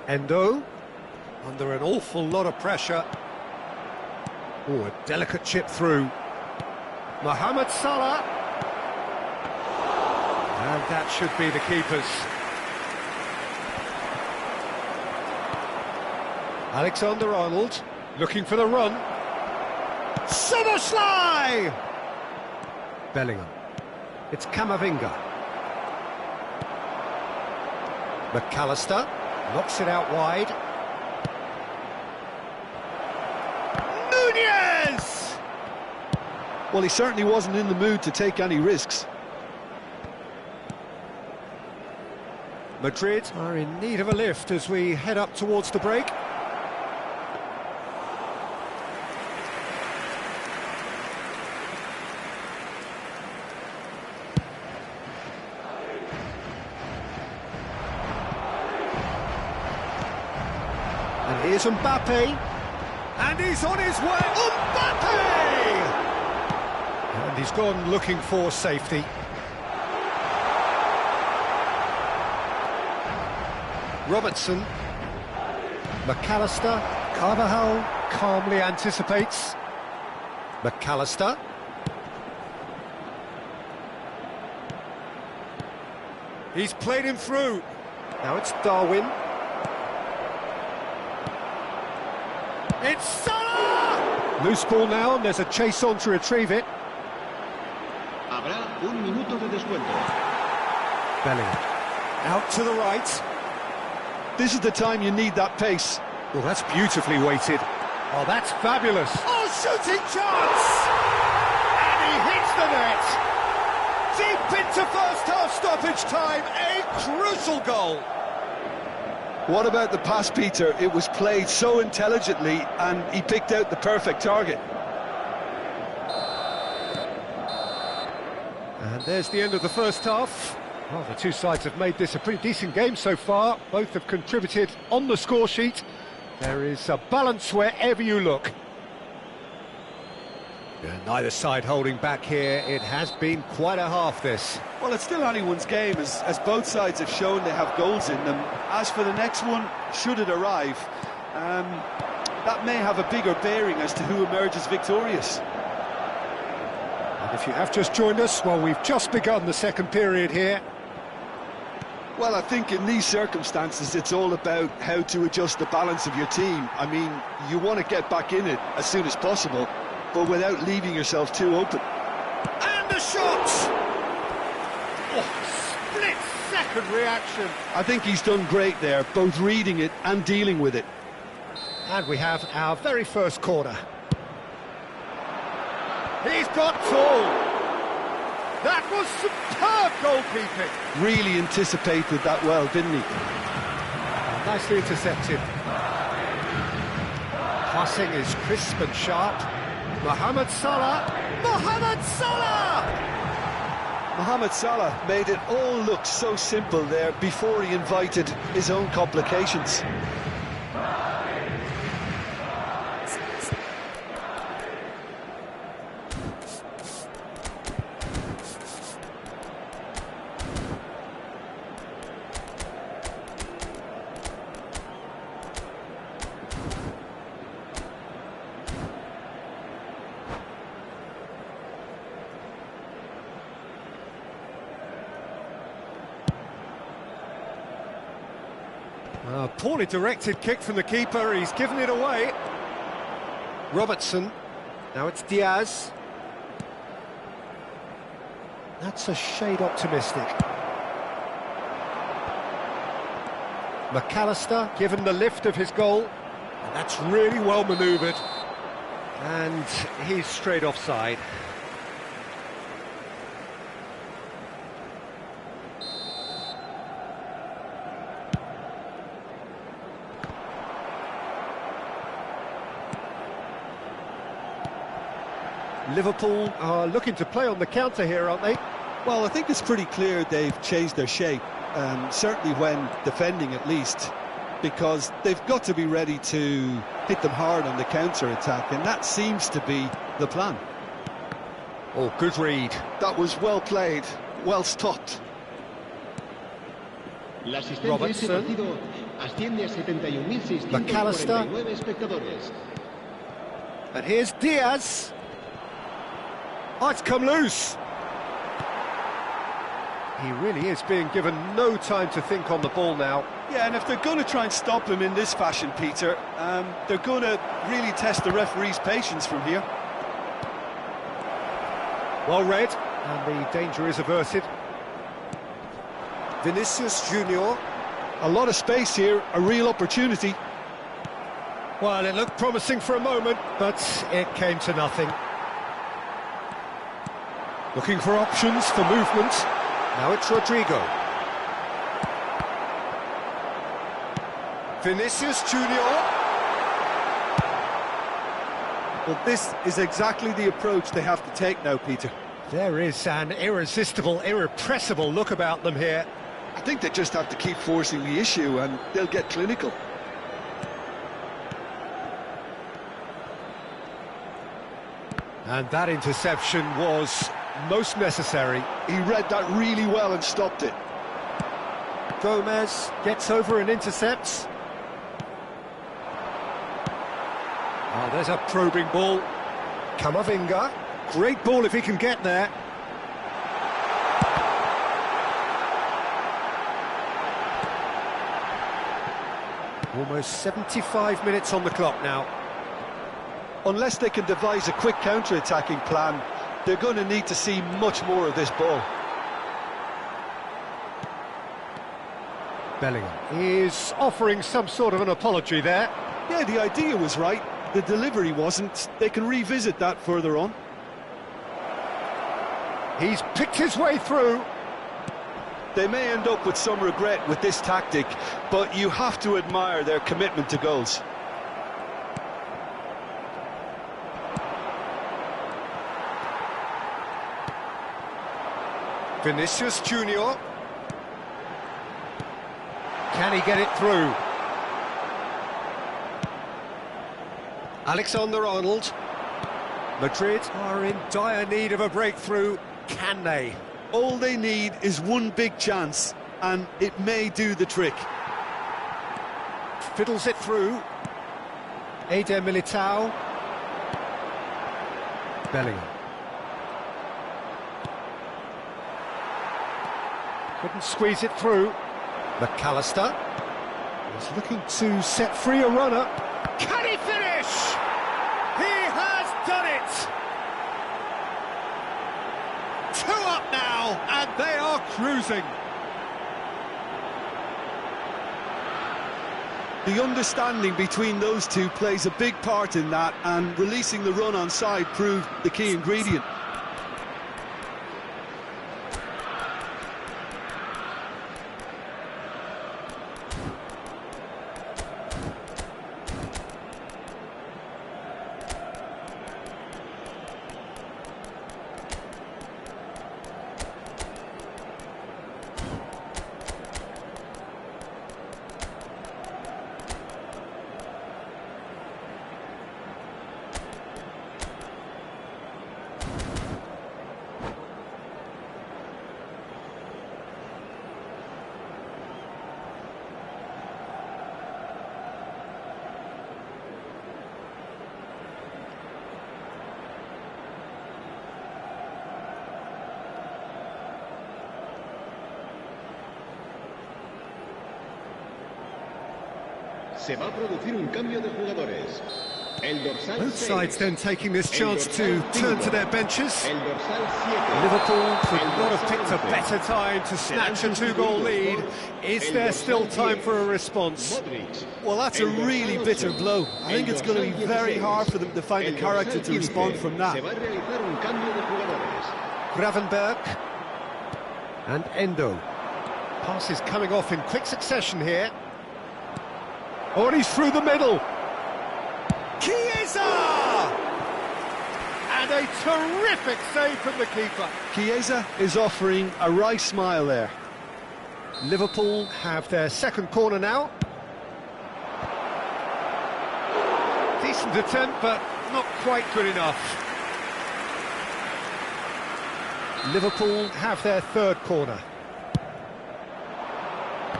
Endo, under an awful lot of pressure. Oh, a delicate chip through. Mohamed Salah. And that should be the keeper's. Alexander-Arnold, looking for the run. Soboslai! Bellingham. It's Camavinga. McAllister knocks it out wide. Nunez! Well, he certainly wasn't in the mood to take any risks. Madrid are in need of a lift as we head up towards the break. And here's Mbappe, and he's on his way. Mbappe! And he's gone looking for safety. Robertson, McAllister, Carvajal calmly anticipates. McAllister. He's played him through. Now it's Darwin. It's Salah! Loose ball now, and there's a chase on to retrieve it. Habrá un minuto de descuento. Bellingham. Out to the right. This is the time you need that pace. Well, that's beautifully weighted. Oh, that's fabulous. Oh, shooting chance! And he hits the net. Deep into first half stoppage time, a crucial goal. What about the pass, Peter? It was played so intelligently and he picked out the perfect target. And there's the end of the first half. Well, the two sides have made this a pretty decent game so far. Both have contributed on the score sheet. There is a balance wherever you look. Neither side holding back here. It has been quite a half, this. Well, it's still anyone's game, as both sides have shown they have goals in them. As for the next one, should it arrive, that may have a bigger bearing as to who emerges victorious. And if you have just joined us, well, we've just begun the second period here. Well, I think in these circumstances, it's all about how to adjust the balance of your team. I mean, you want to get back in it as soon as possible, but without leaving yourself too open. And the shot! Oh, split-second reaction. I think he's done great there, both reading it and dealing with it. And we have our very first corner. He's got full. That was superb goalkeeping. Really anticipated that well, didn't he? Nicely intercepted. Passing is crisp and sharp. Mohamed Salah. Mohamed Salah! Mohamed Salah made it all look so simple there before he invited his own complications. Poorly directed kick from the keeper, he's given it away. Robertson, now it's Diaz. That's a shade optimistic. McAllister given the lift of his goal, and that's really well manoeuvred. And he's straight offside. Liverpool are looking to play on the counter here, aren't they? Well, I think it's pretty clear they've changed their shape, certainly when defending at least, because they've got to be ready to hit them hard on the counter-attack, and that seems to be the plan. Oh, good read. That was well played, well stopped. Robertson. McAllister. And here's Diaz. Oh, it's come loose. He really is being given no time to think on the ball now. Yeah, and if they're going to try and stop him in this fashion, Peter, they're going to really test the referee's patience from here. Well read, and the danger is averted. Vinicius Junior. A lot of space here, a real opportunity. Well, it looked promising for a moment, but it came to nothing. Looking for options for movement. Now it's Rodrigo. Vinicius Junior. Well, this is exactly the approach they have to take now, Peter. There is an irresistible, irrepressible look about them here. I think they just have to keep forcing the issue and they'll get clinical. And that interception was most necessary. He read that really well and stopped it. Gomez gets over and intercepts. Oh, there's a probing ball. Camavinga. Great ball if he can get there. Almost 75 minutes on the clock now. Unless they can devise a quick counter-attacking plan, they're going to need to see much more of this ball. Bellingham is offering some sort of an apology there. Yeah, the idea was right, the delivery wasn't. They can revisit that further on. He's picked his way through. They may end up with some regret with this tactic, but you have to admire their commitment to goals. Vinicius Junior. Can he get it through? Alexander-Arnold. Madrid are in dire need of a breakthrough. Can they? All they need is one big chance, and it may do the trick. Fiddles it through. Eder Militao. Bellingham. Couldn't squeeze it through. McAllister is looking to set free a runner. Can he finish? He has done it! 2 up now, and they are cruising. The understanding between those two plays a big part in that, and releasing the run on side proved the key ingredient. Se va a producir un cambio de jugadores. El dorsal Both 6. sides then taking this chance to turn to their benches. El dorsal 7. Liverpool could El not have dorsal picked a 11. better time to snatch a 2-goal lead. Is there still time for a response? Modric. Well, that's a really bitter blow. I think it's going to be very hard for them to find a character to respond from that. Se va a realizar un cambio de jugadores. Gravenberg and Endo. Passes coming off in quick succession here. Oh, and he's through the middle. Chiesa! And a terrific save from the keeper. Chiesa is offering a wry smile there. Liverpool have their second corner now. Decent attempt, but not quite good enough. Liverpool have their third corner.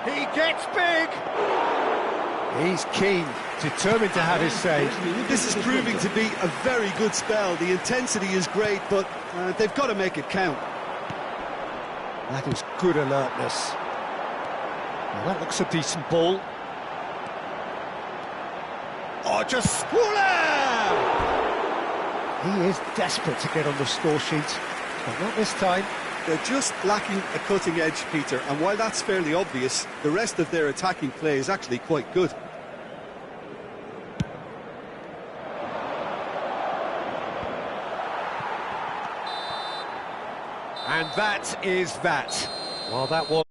He gets big. He's keen, determined to have his say. This is proving to be a very good spell. The intensity is great, but they've got to make it count. That is good alertness. Well, that looks a decent ball. Oh, just Squaller! He is desperate to get on the score sheet, but not this time. They're just lacking a cutting edge, Peter, and while that's fairly obvious, the rest of their attacking play is actually quite good. And that is that. Well, that was...